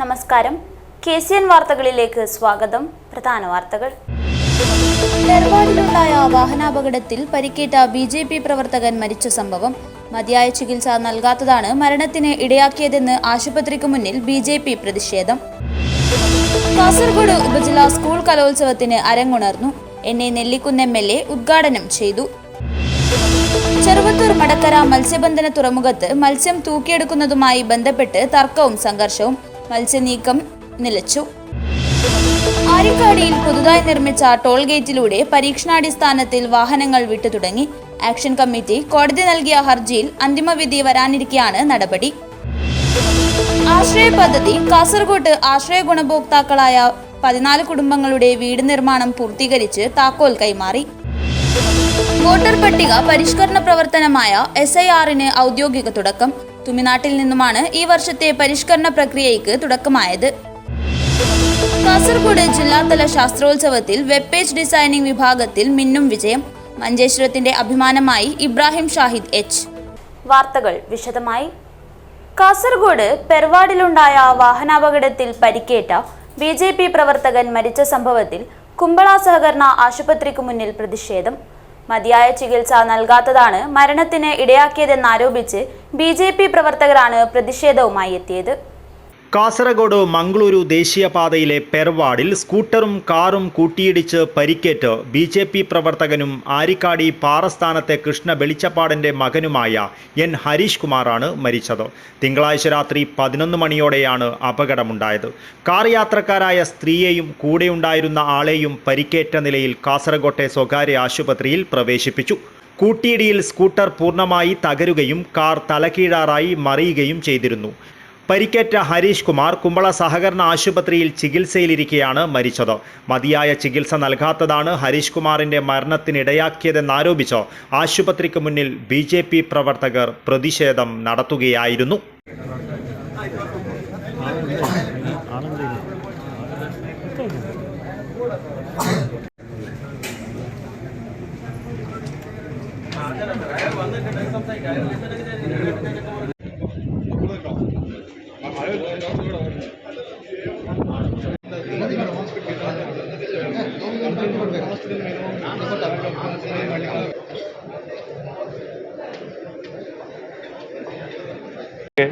നമസ്കാരം. KCN വാർത്തകളിലേക്ക് സ്വാഗതം. പ്രധാന വാർത്തകൾ. പെർവാഡിലുണ്ടായ വാഹനാപകടത്തിൽ പരിക്കേറ്റ BJP പ്രവർത്തകൻ മരിച്ച സംഭവം. മതിയായ ചികിത്സ നൽകാത്തതാണ് മരണത്തിന് ഇടയാക്കിയതെന്ന് ആശുപത്രിക്ക് മുന്നിൽ BJP പ്രതിഷേധം. കാസർഗോഡ് ഉപജില്ലാ സ്കൂൾ കലോത്സവത്തിന് അരങ്ങുണർന്നു. നെല്ലിക്കുന്ന് MLA ഉദ്ഘാടനം ചെയ്തു. ചെറുവത്തൂർ മടക്കര മത്സ്യബന്ധന തുറമുഖത്ത് മത്സ്യം തൂക്കിയെടുക്കുന്നതുമായി ബന്ധപ്പെട്ട് തർക്കവും സംഘർഷവും. മത്സ്യനീക്കം നിലച്ചു. ആര്യക്കാടിയിൽ പുതുതായി നിർമ്മിച്ച ടോൾ ഗേറ്റിലൂടെ പരീക്ഷണാടിസ്ഥാനത്തിൽ വാഹനങ്ങൾ വിട്ടുതുടങ്ങി. ആക്ഷൻ കമ്മിറ്റി കോടതി നൽകിയ ഹർജിയിൽ അന്തിമവിധി വരാനിരിക്കെയാണ് നടപടി. ആശ്രയ പദ്ധതി. കാസർഗോഡ് ആശ്രയ ഗുണഭോക്താക്കളായ 14 കുടുംബങ്ങളുടെ വീട് നിർമ്മാണം പൂർത്തീകരിച്ച് താക്കോൽ കൈമാറി. വോട്ടർ പട്ടിക പരിഷ്കരണ പ്രവർത്തനമായ SIR-ന് ഔദ്യോഗിക തുടക്കം. തുമിനാട്ടിൽ നിന്നുമാണ് ഈ വർഷത്തെ പരിഷ്കരണ പ്രക്രിയയ്ക്ക് തുടക്കമായത്. കാസർഗോഡ് ജില്ലാതല ശാസ്ത്രോത്സവത്തിൽ വെബ് പേജ് ഡിസൈനിംഗ് വിഭാഗത്തിൽ മിന്നും വിജയം. മഞ്ചേശ്വരത്തിന്റെ അഭിമാനമായി ഇബ്രാഹിം ഷാഹിദ് H. വാർത്തകൾ വിശദമായി. കാസർഗോഡ് പെർവാഡിലുണ്ടായ വാഹനാപകടത്തിൽ പരിക്കേറ്റ BJP പ്രവർത്തകൻ മരിച്ച സംഭവത്തിൽ കുമ്പള സഹകരണ ആശുപത്രിക്ക് മുന്നിൽ പ്രതിഷേധം. മതിയായ ചികിത്സ നൽകാത്തതാണ് മരണത്തിന് ഇടയാക്കിയതെന്നാരോപിച്ച് BJP പ്രവർത്തകരാണ് പ്രതിഷേധവുമായി എത്തിയത്. കാസർഗോഡ് മംഗളൂരു ദേശീയപാതയിലെ പെർവാഡിൽ സ്കൂട്ടറും കാറും കൂട്ടിയിടിച്ച് പരിക്കേറ്റ് BJP പ്രവർത്തകനും ആരിക്കാടി പാറസ്ഥാനത്തെ കൃഷ്ണ വെളിച്ചപ്പാടിൻ്റെ മകനുമായ ഹരീഷ് കുമാറാണ് മരിച്ചത്. തിങ്കളാഴ്ച രാത്രി 11 മണിയോടെയാണ് അപകടമുണ്ടായത്. കാർ യാത്രക്കാരായ സ്ത്രീയെയും കൂടെയുണ്ടായിരുന്ന ആളെയും പരിക്കേറ്റ നിലയിൽ കാസർഗോട്ടെ സ്വകാര്യ ആശുപത്രിയിൽ പ്രവേശിപ്പിച്ചു. കൂട്ടിയിടിയിൽ സ്കൂട്ടർ പൂർണ്ണമായി തകരുകയും കാർ തലകീഴാറായി മറിയുകയും ചെയ്തിരുന്നു. പരിക്കേറ്റ ഹരീഷ് കുമാർ കുമ്പള സഹകരണ ആശുപത്രിയിൽ ചികിത്സയിലിരിക്കെയാണ് മരിച്ചത്. മതിയായ ചികിത്സ നൽകാത്തതാണ് ഹരീഷ് കുമാറിന്റെ മരണത്തിനിടയാക്കിയതെന്നാരോപിച്ച് ആശുപത്രിക്ക് മുന്നിൽ BJP പ്രവർത്തകർ പ്രതിഷേധം നടത്തുകയായിരുന്നു.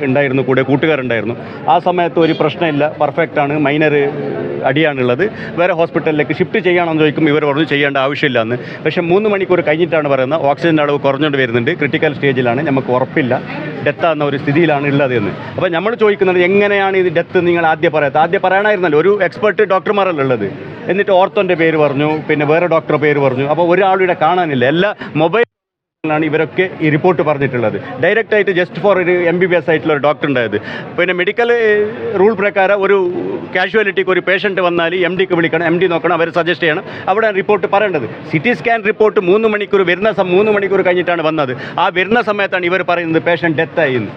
ഉണ്ടായിരുന്നു, കൂടെ കൂട്ടുകാരുണ്ടായിരുന്നു. ആ സമയത്ത് ഒരു പ്രശ്നമില്ല, പെർഫെക്റ്റാണ്, മൈനർ അടിയാണുള്ളത്. വേറെ ഹോസ്പിറ്റലിലേക്ക് ഷിഫ്റ്റ് ചെയ്യണമെന്ന് ചോദിക്കും. ഇവർ പറഞ്ഞു ചെയ്യേണ്ട ആവശ്യമില്ല. പക്ഷേ 3 മണിക്കൂർ കഴിഞ്ഞിട്ടാണ് പറയുന്നത് ഓക്സിജൻ്റെ അളവ് കുറഞ്ഞുകൊണ്ട് വരുന്നുണ്ട്, ക്രിട്ടിക്കൽ സ്റ്റേജിലാണ്, നമുക്ക് ഉറപ്പില്ല, ഡെത്താകുന്ന ഒരു സ്ഥിതിയിലാണ് ഉള്ളത് എന്ന്. അപ്പോൾ നമ്മൾ ചോദിക്കുന്നത് എങ്ങനെയാണ് ഇത് ഡെത്ത് നിങ്ങൾ ആദ്യം പറയണമായിരുന്നല്ലോ. ഒരു എക്സ്പെർട്ട് ഡോക്ടർമാരല്ല ഉള്ളത്. എന്നിട്ട് ഓർത്തോൻ്റെ പേര് പറഞ്ഞു, പിന്നെ വേറെ ഡോക്ടറുടെ പേര് പറഞ്ഞു. അപ്പോൾ ഒരാളുടെ കാണാനില്ല. എല്ലാ മൊബൈൽ ാണ് ഇവരൊക്കെ ഈ റിപ്പോർട്ട് പറഞ്ഞിട്ടുള്ളത്. ഡയറക്റ്റായിട്ട് ജസ്റ്റ് ഫോർ ഒരു MBBS ആയിട്ടുള്ള ഒരു ഡോക്ടർ ഉണ്ടായത്. പിന്നെ മെഡിക്കൽ റൂൾ പ്രകാരം ഒരു കാഷ്വാലിറ്റിക്ക് ഒരു പേഷ്യൻറ്റ് വന്നാൽ MDക്ക് വിളിക്കണം, MD നോക്കണം, അവർ സജസ്റ്റ് ചെയ്യണം, അവിടെ റിപ്പോർട്ട് പറയേണ്ടത്. CT സ്കാൻ റിപ്പോർട്ട് 3 മണിക്കൂർ വരുന്ന 3 മണിക്കൂർ കഴിഞ്ഞിട്ടാണ് വന്നത്. ആ വരുന്ന സമയത്താണ് ഇവർ പറയുന്നത് പേഷ്യൻ്റ് ഡെത്തായി എന്ന്.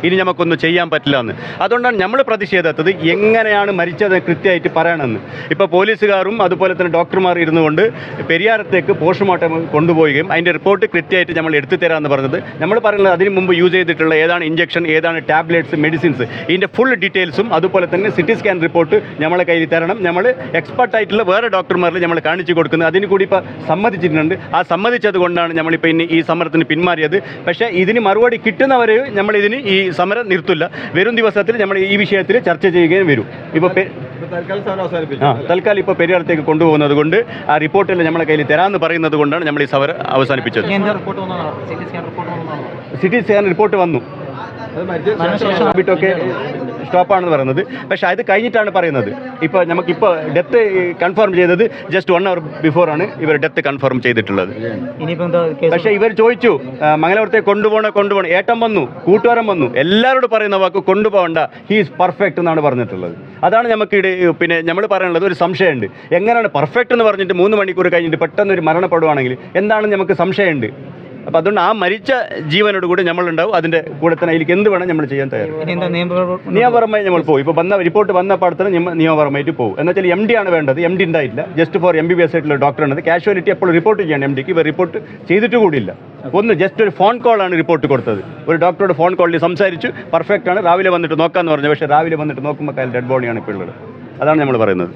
ഇനി നമുക്കൊന്നും ചെയ്യാൻ പറ്റില്ല എന്ന്. അതുകൊണ്ടാണ് നമ്മൾ പ്രതിഷേധത്തത്. എങ്ങനെയാണ് മരിച്ചത് കൃത്യമായിട്ട് പറയണമെന്ന്. ഇപ്പോൾ പോലീസുകാരും അതുപോലെ തന്നെ ഡോക്ടർമാർ ഇരുന്നുകൊണ്ട് പെരിയാരത്തേക്ക് പോസ്റ്റ്മോർട്ടം കൊണ്ടുപോവുകയും അതിൻ്റെ റിപ്പോർട്ട് കൃത്യമായിട്ട് നമ്മൾ എടുത്തു തരാമെന്ന് പറഞ്ഞത്. നമ്മൾ പറയുന്നത് അതിന് മുമ്പ് യൂസ് ചെയ്തിട്ടുള്ള ഏതാണ് ഇഞ്ചക്ഷൻ, ഏതാണ് ടാബ്ലറ്റ്സ്, മെഡിസിൻസ്, ഇതിൻ്റെ ഫുൾ ഡീറ്റെയിൽസും അതുപോലെ തന്നെ CT സ്കാൻ റിപ്പോർട്ട് നമ്മളെ കയ്യിൽ തരണം. നമ്മൾ എക്സ്പെർട്ടായിട്ടുള്ള വേറെ ഡോക്ടർമാരിൽ നമ്മൾ കാണിച്ചു കൊടുക്കുന്നത്. അതിന് കൂടി ഇപ്പോൾ സമ്മതിച്ചിട്ടുണ്ട്. ആ സമ്മതിച്ചത് കൊണ്ടാണ് നമ്മളിപ്പോൾ ഇനി ഈ സമരത്തിന് പിന്മാറിയത്. പക്ഷേ ഇതിന് മറുപടി കിട്ടുന്നവരെ നമ്മളിതിന് ഈ സമരം നിർത്തില്ല. വരും ദിവസത്തിൽ നമ്മൾ ഈ വിഷയത്തിൽ ചർച്ച ചെയ്യുകയും വരും. ഇപ്പോൾ തൽക്കാലം ഇപ്പോൾ പെരിയാരത്തേക്ക് കൊണ്ടുപോകുന്നത് കൊണ്ട് ആ റിപ്പോർട്ടിൽ നമ്മളെ കയ്യിൽ തരാമെന്ന് പറയുന്നത് കൊണ്ടാണ് നമ്മൾ ഈ സമരം അവസാനിപ്പിച്ചത്. CT സ്കാൻ റിപ്പോർട്ട് വന്നു, ൊക്കെ സ്റ്റോപ്പാണെന്ന് പറയുന്നത്. പക്ഷേ അത് കഴിഞ്ഞിട്ടാണ് പറയുന്നത്. ഇപ്പോൾ നമുക്കിപ്പോൾ ഡെത്ത് കൺഫേം ചെയ്തത് ജസ്റ്റ് 1 hour ബിഫോറാണ് ഇവർ ഡെത്ത് കൺഫേം ചെയ്തിട്ടുള്ളത്. പക്ഷേ ഇവർ ചോദിച്ചു മംഗലാപുരത്തേക്ക് കൊണ്ടുപോകണം. ഏട്ടൻ വന്നു, കൂട്ടുകാരൻ വന്നു, എല്ലാവരോടും പറയുന്ന വാക്ക് കൊണ്ടുപോകണ്ട, ഹീ ഈസ് പെർഫെക്റ്റ് എന്നാണ് പറഞ്ഞിട്ടുള്ളത്. അതാണ് നമുക്ക് പിന്നെ നമ്മൾ പറയാനുള്ളത്. ഒരു സംശയമുണ്ട്, എങ്ങനെയാണ് പെർഫെക്റ്റ് എന്ന് പറഞ്ഞിട്ട് 3 മണിക്കൂർ കഴിഞ്ഞിട്ട് പെട്ടെന്ന് ഒരു മരണപ്പെടുവാണെങ്കിൽ എന്താണ് നമുക്ക് സംശയമുണ്ട്. അപ്പോൾ അതുകൊണ്ട് ആ മരിച്ച ജീവനോട് കൂടി നമ്മളുണ്ടാവും. അതിൻ്റെ കൂടെ തന്നെ അതിലേക്ക് എന്ത് വേണം നമ്മൾ ചെയ്യാൻ തയ്യാറാണ്. നിയമപരമായി നമ്മൾ പോകും. ഇപ്പോൾ റിപ്പോർട്ട് വന്ന പാടത്തിന് നിയമപരമായിട്ട് പോകും. എന്നുവെച്ചാൽ MD ആണ് വേണ്ടത്. MD ഉണ്ടായില്ല. ജസ്റ്റ് ഫോർ MBBS ആയിട്ടുള്ള ഡോക്ടറാണ്. കാഷ്വാലിറ്റി എപ്പോൾ റിപ്പോർട്ട് ചെയ്യണം. MDക്ക് ഇവർ റിപ്പോർട്ട് ചെയ്തിട്ട് കൂടിയില്ല. ജസ്റ്റ് ഒരു ഫോൺ കോളാണ് റിപ്പോർട്ട് കൊടുത്തത്. ഒരു ഡോക്ടറോട് ഫോൺ കോളിൽ സംസാരിച്ചു, പെർഫെക്റ്റ് ആണ്, രാവിലെ വന്നിട്ട് നോക്കാമെന്ന് പറഞ്ഞു. പക്ഷേ രാവിലെ വന്നിട്ട് നോക്കുമ്പോൾ ഡെഡ് ബോഡിയാണ് ഇപ്പോൾ ഉള്ളത്. അതാണ് നമ്മൾ പറയുന്നത്.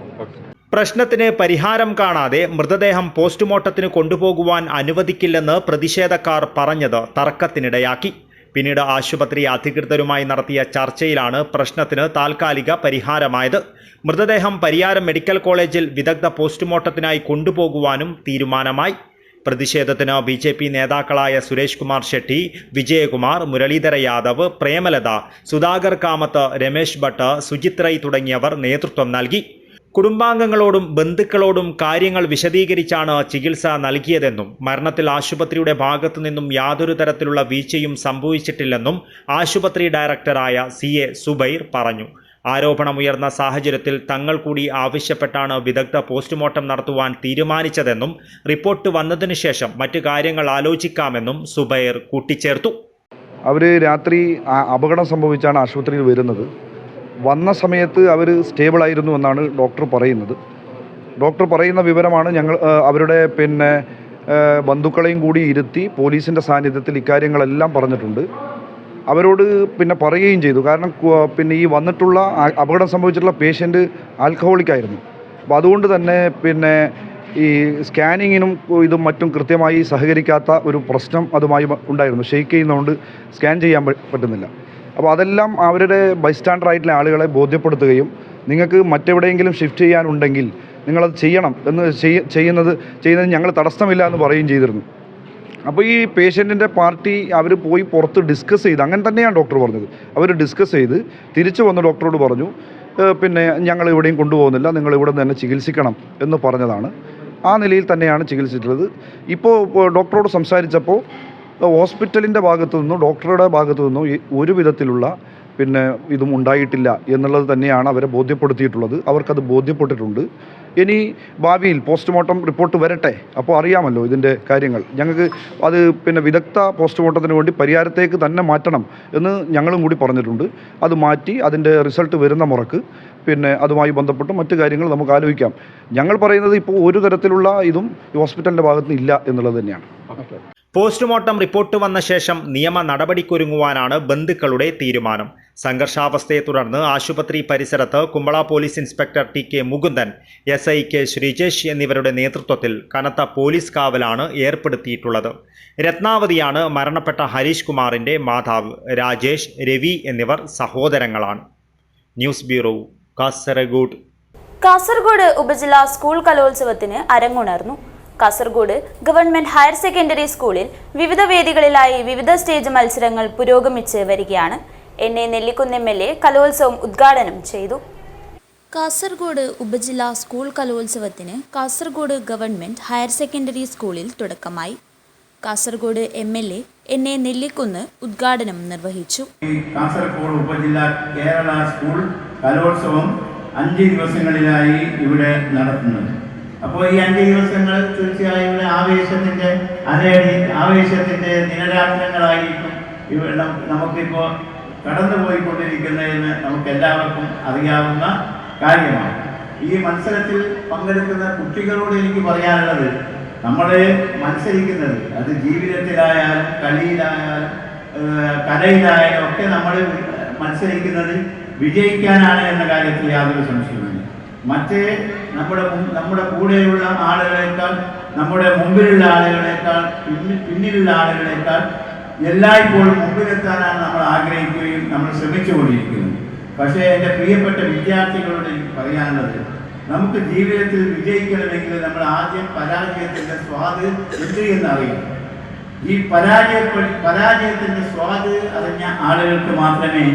പ്രശ്നത്തിന് പരിഹാരം കാണാതെ മൃതദേഹം പോസ്റ്റ്മോർട്ടത്തിന് കൊണ്ടുപോകുവാൻ അനുവദിക്കില്ലെന്ന് പ്രതിഷേധക്കാർ പറഞ്ഞത് തർക്കത്തിനിടയാക്കി. പിന്നീട് ആശുപത്രി അധികൃതരുമായി നടത്തിയ ചർച്ചയിലാണ് പ്രശ്നത്തിന് താൽക്കാലിക പരിഹാരമായത്. മൃതദേഹം പരിയാരം മെഡിക്കൽ കോളേജിൽ വിദഗ്ധ പോസ്റ്റ്മോർട്ടത്തിനായി കൊണ്ടുപോകുവാനും തീരുമാനമായി. പ്രതിഷേധത്തിന് BJP നേതാക്കളായ സുരേഷ് കുമാർ ഷെട്ടി, വിജയകുമാർ, മുരളീധര യാദവ്, പ്രേമലത, സുധാകർ കാമത്ത്, രമേശ് ഭട്ട്, സുജിത് റൈ തുടങ്ങിയവർ നേതൃത്വം നൽകി. കുടുംബാംഗങ്ങളോടും ബന്ധുക്കളോടും കാര്യങ്ങൾ വിശദീകരിച്ചാണ് ചികിത്സ നൽകിയതെന്നും മരണത്തിൽ ആശുപത്രിയുടെ ഭാഗത്തു നിന്നും യാതൊരു തരത്തിലുള്ള വീഴ്ചയും സംഭവിച്ചിട്ടില്ലെന്നും ആശുപത്രി ഡയറക്ടറായ CA സുബൈർ പറഞ്ഞു. ആരോപണമുയർന്ന സാഹചര്യത്തിൽ തങ്ങൾ കൂടി ആവശ്യപ്പെട്ടാണ് വിദഗ്ധ പോസ്റ്റ്മോർട്ടം നടത്തുവാൻ തീരുമാനിച്ചതെന്നും റിപ്പോർട്ട് വന്നതിന് ശേഷം മറ്റു കാര്യങ്ങൾ ആലോചിക്കാമെന്നും സുബൈർ കൂട്ടിച്ചേർത്തു. അവർ രാത്രി അപകടം സംഭവിച്ചാണ് ആശുപത്രിയിൽ വരുന്നത്. വന്ന സമയത്ത് അവർ സ്റ്റേബിളായിരുന്നു എന്നാണ് ഡോക്ടർ പറയുന്നത്. ഡോക്ടർ പറയുന്ന വിവരമാണ് ഞങ്ങൾ അവരുടെ ബന്ധുക്കളെയും കൂടി ഇരുത്തി പോലീസിൻ്റെ സാന്നിധ്യത്തിൽ ഇക്കാര്യങ്ങളെല്ലാം പറഞ്ഞിട്ടുണ്ട്. അവരോട് പറയുകയും ചെയ്തു. കാരണം ഈ വന്നിട്ടുള്ള അപകടം സംഭവിച്ചിട്ടുള്ള പേഷ്യൻ്റ് ആൽക്കഹോളിക്കായിരുന്നു. അപ്പോൾ അതുകൊണ്ട് തന്നെ ഈ സ്കാനിങ്ങിനും ഇതും മറ്റും കൃത്യമായി സഹകരിക്കാത്ത ഒരു പ്രശ്നം അതുമായി ഉണ്ടായിരുന്നു. ഷെയ്ക്ക് ചെയ്യുന്നതുകൊണ്ട് സ്കാൻ ചെയ്യാൻ പറ്റുന്നില്ല. അപ്പോൾ അതെല്ലാം അവരുടെ ബൈസ്റ്റാൻഡറായിട്ടുള്ള ആളുകളെ ബോധ്യപ്പെടുത്തുകയും നിങ്ങൾക്ക് മറ്റെവിടെയെങ്കിലും ഷിഫ്റ്റ് ചെയ്യാനുണ്ടെങ്കിൽ നിങ്ങളത് ചെയ്യണം എന്ന് ചെയ്യുന്നത് ഞങ്ങൾ തടസ്സമില്ല എന്ന് പറയുകയും ചെയ്തിരുന്നു. അപ്പോൾ ഈ പേഷ്യൻറ്റിൻ്റെ പാർട്ടി അവർ പോയി പുറത്ത് ഡിസ്കസ് ചെയ്ത്, അങ്ങനെ തന്നെയാണ് ഡോക്ടർ പറഞ്ഞത്. അവർ ഡിസ്കസ് ചെയ്ത് തിരിച്ചു വന്ന് ഡോക്ടറോട് പറഞ്ഞു ഞങ്ങൾ എവിടെയും കൊണ്ടുപോകുന്നില്ല, നിങ്ങൾ ഇവിടെ നിന്ന് തന്നെ ചികിത്സിക്കണം എന്ന് പറഞ്ഞതാണ്. ആ നിലയിൽ തന്നെയാണ് ചികിത്സിച്ചിട്ടുള്ളത്. ഇപ്പോൾ ഡോക്ടറോട് സംസാരിച്ചപ്പോൾ ഹോസ്പിറ്റലിൻ്റെ ഭാഗത്തു നിന്നും ഡോക്ടറുടെ ഭാഗത്തു നിന്നും ഒരു വിധത്തിലുള്ള ഇതും ഉണ്ടായിട്ടില്ല എന്നുള്ളത് തന്നെയാണ് അവരെ ബോധ്യപ്പെടുത്തിയിട്ടുള്ളത്. അവർക്കത് ബോധ്യപ്പെട്ടിട്ടുണ്ട്. ഇനി ഭാവിയിൽ പോസ്റ്റ്മോർട്ടം റിപ്പോർട്ട് വരട്ടെ, അപ്പോൾ അറിയാമല്ലോ ഇതിൻ്റെ കാര്യങ്ങൾ. ഞങ്ങൾക്ക് അത് വിദഗ്ധ പോസ്റ്റ്മോർട്ടത്തിന് വേണ്ടി പരിയാരത്തേക്ക് തന്നെ മാറ്റണം എന്ന് ഞങ്ങളും കൂടി പറഞ്ഞിട്ടുണ്ട്. അത് മാറ്റി അതിൻ്റെ റിസൾട്ട് വരുന്ന മുറക്ക് അതുമായി ബന്ധപ്പെട്ട് മറ്റു കാര്യങ്ങൾ നമുക്ക് ആലോചിക്കാം. ഞങ്ങൾ പറയുന്നത് ഇപ്പോൾ ഒരു തരത്തിലുള്ള ഇതും ഹോസ്പിറ്റലിൻ്റെ ഭാഗത്ത് ഇല്ല എന്നുള്ളത് തന്നെയാണ്. പോസ്റ്റ്മോർട്ടം റിപ്പോർട്ട് വന്ന ശേഷം നിയമ നടപടിക്കൊരുങ്ങുവാനാണ് ബന്ധുക്കളുടെ തീരുമാനം. സംഘർഷാവസ്ഥയെ തുടർന്ന് ആശുപത്രി പരിസരത്ത് Kumbla police inspector TK Mukundan, SI K Sreejesh എന്നിവരുടെ നേതൃത്വത്തിൽ കനത്ത പോലീസ് കാവലാണ് ഏർപ്പെടുത്തിയിട്ടുള്ളത്. രത്നാവതിയാണ് മരണപ്പെട്ട ഹരീഷ് കുമാറിൻ്റെ മാതാവ്. രാജേഷ്, രവി എന്നിവർ സഹോദരങ്ങളാണ്. News bureau, Kasaragod. കാസർഗോഡ് ഉപജില്ലാ സ്കൂൾ കലോത്സവത്തിന് അരങ്ങുണർന്നു. കാസർഗോഡ് ഗവൺമെന്റ് ഹയർ സെക്കൻഡറി സ്കൂളിൽ വിവിധ വേദികളിലായി വിവിധ സ്റ്റേജ് മത്സരങ്ങൾ പുരോഗമിച്ച് വരികയാണ്. NA നെല്ലിക്കുന്ന് MLA കലോത്സവം ഉദ്ഘാടനം ചെയ്തു. കാസർഗോഡ് ഉപജില്ലാ സ്കൂൾ കലോത്സവത്തിന് കാസർഗോഡ് ഗവൺമെന്റ് ഹയർ സെക്കൻഡറി സ്കൂളിൽ തുടക്കമായി. കാസർഗോഡ് MLA NA നെല്ലിക്കുന്ന് ഉദ്ഘാടനം നിർവഹിച്ചു. കാസർഗോഡ് ഉപജില്ലാ കേരള സ്കൂൾ കലോത്സവം 5 ദിവസങ്ങളിലായി ഇവിടെ നടത്തുന്നത്. അപ്പോൾ ഈ 5 ദിവസങ്ങൾ തീർച്ചയായും ഇവിടെ ആവേശത്തിൻ്റെ ദിനരാത്രങ്ങളായിരിക്കും ഇവിടെ നമുക്കിപ്പോൾ കടന്നുപോയിക്കൊണ്ടിരിക്കുന്നതെന്ന് നമുക്ക് എല്ലാവർക്കും അറിയാവുന്ന കാര്യമാണ്. ഈ മത്സരത്തിൽ പങ്കെടുക്കുന്ന കുട്ടികളോട് എനിക്ക് പറയാനുള്ളത്, നമ്മൾ മത്സരിക്കുന്നത് അത് ജീവിതത്തിലായാലും കളിയിലായാലും കലയിലായാലും ഒക്കെ നമ്മൾ മത്സരിക്കുന്നത് വിജയിക്കാനാണ് എന്ന കാര്യത്തിൽ യാതൊരു സംശയവുമില്ല. മറ്റേ നമ്മുടെ കൂടെയുള്ള ആളുകളെക്കാൾ, നമ്മുടെ മുമ്പിലുള്ള ആളുകളെക്കാൾ, പിന്നിലുള്ള ആളുകളെക്കാൾ എല്ലായ്പ്പോഴും മുമ്പിലെത്താനാണ് നമ്മൾ ആഗ്രഹിക്കുകയും നമ്മൾ ശ്രമിച്ചുകൊണ്ടിരിക്കുന്നത്. പക്ഷേ എൻ്റെ പ്രിയപ്പെട്ട വിദ്യാർത്ഥികളോട് എനിക്ക് പറയാനുള്ളത്, നമുക്ക് ജീവിതത്തിൽ വിജയിക്കണമെങ്കിൽ നമ്മൾ ആദ്യം പരാജയത്തിൻ്റെ സ്വാദ് എന്ത് എന്നറിയണം. ഈ പരാജയത്തിൻ്റെ സ്വാദ് അറിഞ്ഞ ആളുകൾക്ക് മാത്രമേ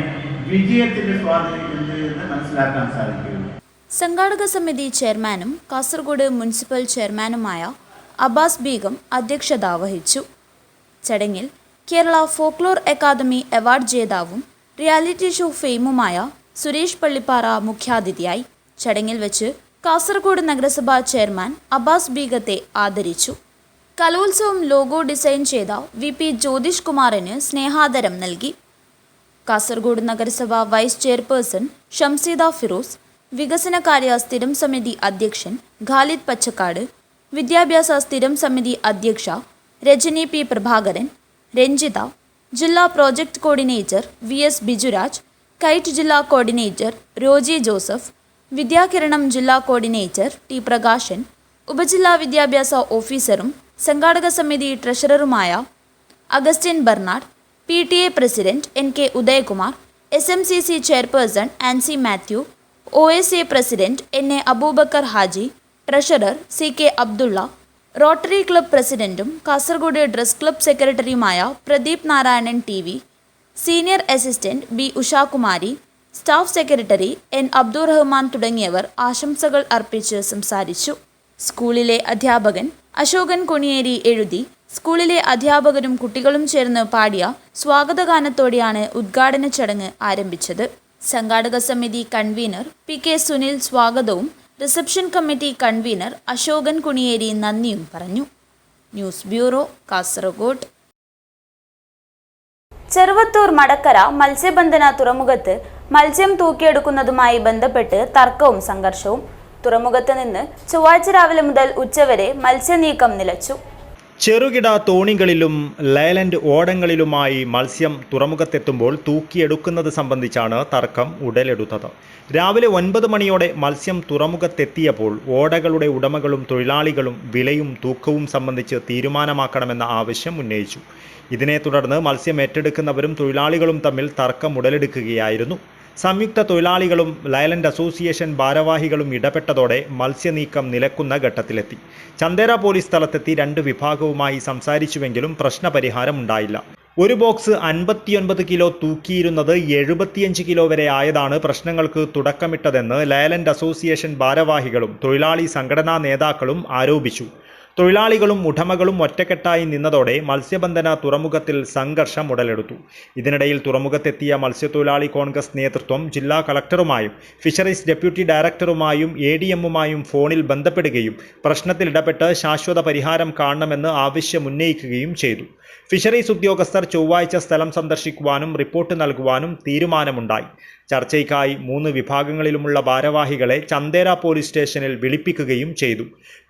വിജയത്തിൻ്റെ സ്വാദ് എന്ത് എന്ന് മനസ്സിലാക്കാൻ സാധിക്കുകയുള്ളൂ. സംഘാടക സമിതി ചെയർമാനും കാസർഗോഡ് മുനിസിപ്പൽ ചെയർമാനുമായ അബ്ബാസ് ബീഗം അധ്യക്ഷത വഹിച്ചു. ചടങ്ങിൽ കേരള ഫോക്ലോർ അക്കാദമി അവാർഡ് ജേതാവും റിയാലിറ്റി ഷോ ഫെയിമുമായ സുരേഷ് പള്ളിപ്പാറ മുഖ്യാതിഥിയായി. ചടങ്ങിൽ വെച്ച് കാസർഗോഡ് നഗരസഭാ ചെയർമാൻ അബ്ബാസ് ബീഗത്തെ ആദരിച്ചു. കലോത്സവം ലോഗോ ഡിസൈൻ ചെയ്ത VP ജ്യോതിഷ് കുമാറിന് സ്നേഹാദരം നൽകി. കാസർഗോഡ് നഗരസഭ വൈസ് ചെയർപേഴ്സൺ ഷംസീദ ഫിറോസ്, വികസനകാര്യ സ്ഥിരം സമിതി അധ്യക്ഷൻ ഖാലിദ് പച്ചക്കാട്, വിദ്യാഭ്യാസ സ്ഥിരം സമിതി അധ്യക്ഷ രജനി P. പ്രഭാകരൻ, രഞ്ജിത, ജില്ലാ project coordinator VS Bijuraj, KITE ജില്ലാ കോർഡിനേറ്റർ റോജി ജോസഫ്, വിദ്യാകിരണം ജില്ലാ കോർഡിനേറ്റർ T. പ്രകാശൻ, ഉപജില്ലാ വിദ്യാഭ്യാസ ഓഫീസറും സംഘാടക സമിതി ട്രഷററുമായ Augustine Bernard, PTA president NK Udayakumar, SMCC chairperson Ancy Mathew, OSA president NA Abubakar Haji, treasurer CK Abdulla, Rotary Club പ്രസിഡന്റും കാസർഗോഡ് ഡ്രസ് ക്ലബ് സെക്രട്ടറിയുമായ Pradeep Narayanan TV, senior assistant B. Ushakumari, staff secretary N. Abdurahman തുടങ്ങിയവർ ആശംസകൾ അർപ്പിച്ച് സംസാരിച്ചു. സ്കൂളിലെ അധ്യാപകൻ അശോകൻ കൊണിയേരി എഴുതി സ്കൂളിലെ അധ്യാപകരും കുട്ടികളും ചേർന്ന് പാടിയ സ്വാഗതഗാനത്തോടെയാണ് ഉദ്ഘാടന ചടങ്ങ് ആരംഭിച്ചത്. സംഘാടക സമിതി കൺവീനർ PK സുനിൽ സ്വാഗതവും reception committee convener Ashokan Kuniyeri നന്ദിയും പറഞ്ഞു. News bureau, Kasaragod. ചെറുവത്തൂർ മടക്കര മത്സ്യബന്ധന തുറമുഖത്ത് മത്സ്യം തൂക്കിയെടുക്കുന്നതുമായി ബന്ധപ്പെട്ട് തർക്കവും സംഘർഷവും. തുറമുഖത്ത് നിന്ന് ചൊവ്വാഴ്ച രാവിലെ മുതൽ ഉച്ചവരെ മത്സ്യനീക്കം നിലച്ചു. ചെറുകിട തോണികളിലും ലൈലൻഡ് ഓടങ്ങളിലുമായി മത്സ്യം തുറമുഖത്തെത്തുമ്പോൾ തൂക്കിയെടുക്കുന്നത് സംബന്ധിച്ചാണ് തർക്കം ഉടലെടുത്തത്. രാവിലെ 9 മണിയോടെ മത്സ്യം തുറമുഖത്തെത്തിയപ്പോൾ ഓടകളുടെ ഉടമകളും തൊഴിലാളികളും വിലയും തൂക്കവും സംബന്ധിച്ച് തീരുമാനമാക്കണമെന്ന ആവശ്യം ഉന്നയിച്ചു. ഇതിനെ തുടർന്ന് മത്സ്യം ഏറ്റെടുക്കുന്നവരും തൊഴിലാളികളും തമ്മിൽ തർക്കം ഉടലെടുക്കുകയായിരുന്നു. സംയുക്ത തൊഴിലാളികളും ലൈലൻഡ് അസോസിയേഷൻ ഭാരവാഹികളും ഇടപെട്ടതോടെ മത്സ്യനീക്കം നിലക്കുന്ന ഘട്ടത്തിലെത്തി. ചന്ദേര പോലീസ് സ്ഥലത്തെത്തി 2 വിഭാഗവുമായി സംസാരിച്ചുവെങ്കിലും പ്രശ്നപരിഹാരമുണ്ടായില്ല. ഒരു ബോക്സ് 59 കിലോ തൂക്കിയിരുന്നത് 75 കിലോ വരെ ആയതാണ് പ്രശ്നങ്ങൾക്ക് തുടക്കമിട്ടതെന്ന് ലൈലൻഡ് അസോസിയേഷൻ ഭാരവാഹികളും തൊഴിലാളി സംഘടനാ നേതാക്കളും ആരോപിച്ചു. തൊഴിലാളികളും ഉടമകളും ഒറ്റക്കെട്ടായി നിന്നതോടെ മത്സ്യബന്ധന തുറമുഖത്തിൽ സംഘർഷം ഉടലെടുത്തു. ഇതിനിടയിൽ തുറമുഖത്തെത്തിയ മത്സ്യത്തൊഴിലാളി കോൺഗ്രസ് നേതൃത്വം ജില്ലാ കളക്ടറുമായും ഫിഷറീസ് ഡെപ്യൂട്ടി ഡയറക്ടറുമായും ADMുമായും ഫോണിൽ ബന്ധപ്പെടുകയും പ്രശ്നത്തിൽ ഇടപെട്ട് ശാശ്വത പരിഹാരം കാണണമെന്ന് ആവശ്യമുന്നയിക്കുകയും ചെയ്തു. ഫിഷറീസ് ഉദ്യോഗസ്ഥർ ചൊവ്വാഴ്ച സ്ഥലം സന്ദർശിക്കുവാനും റിപ്പോർട്ട് നൽകുവാനും തീരുമാനമുണ്ടായി. ചർച്ചയ്ക്കായി 3 വിഭാഗങ്ങളിലുമുള്ള ഭാരവാഹികളെ ചന്ദേര പോലീസ് സ്റ്റേഷനിൽ വിളിപ്പിക്കുകയും ചെയ്തു.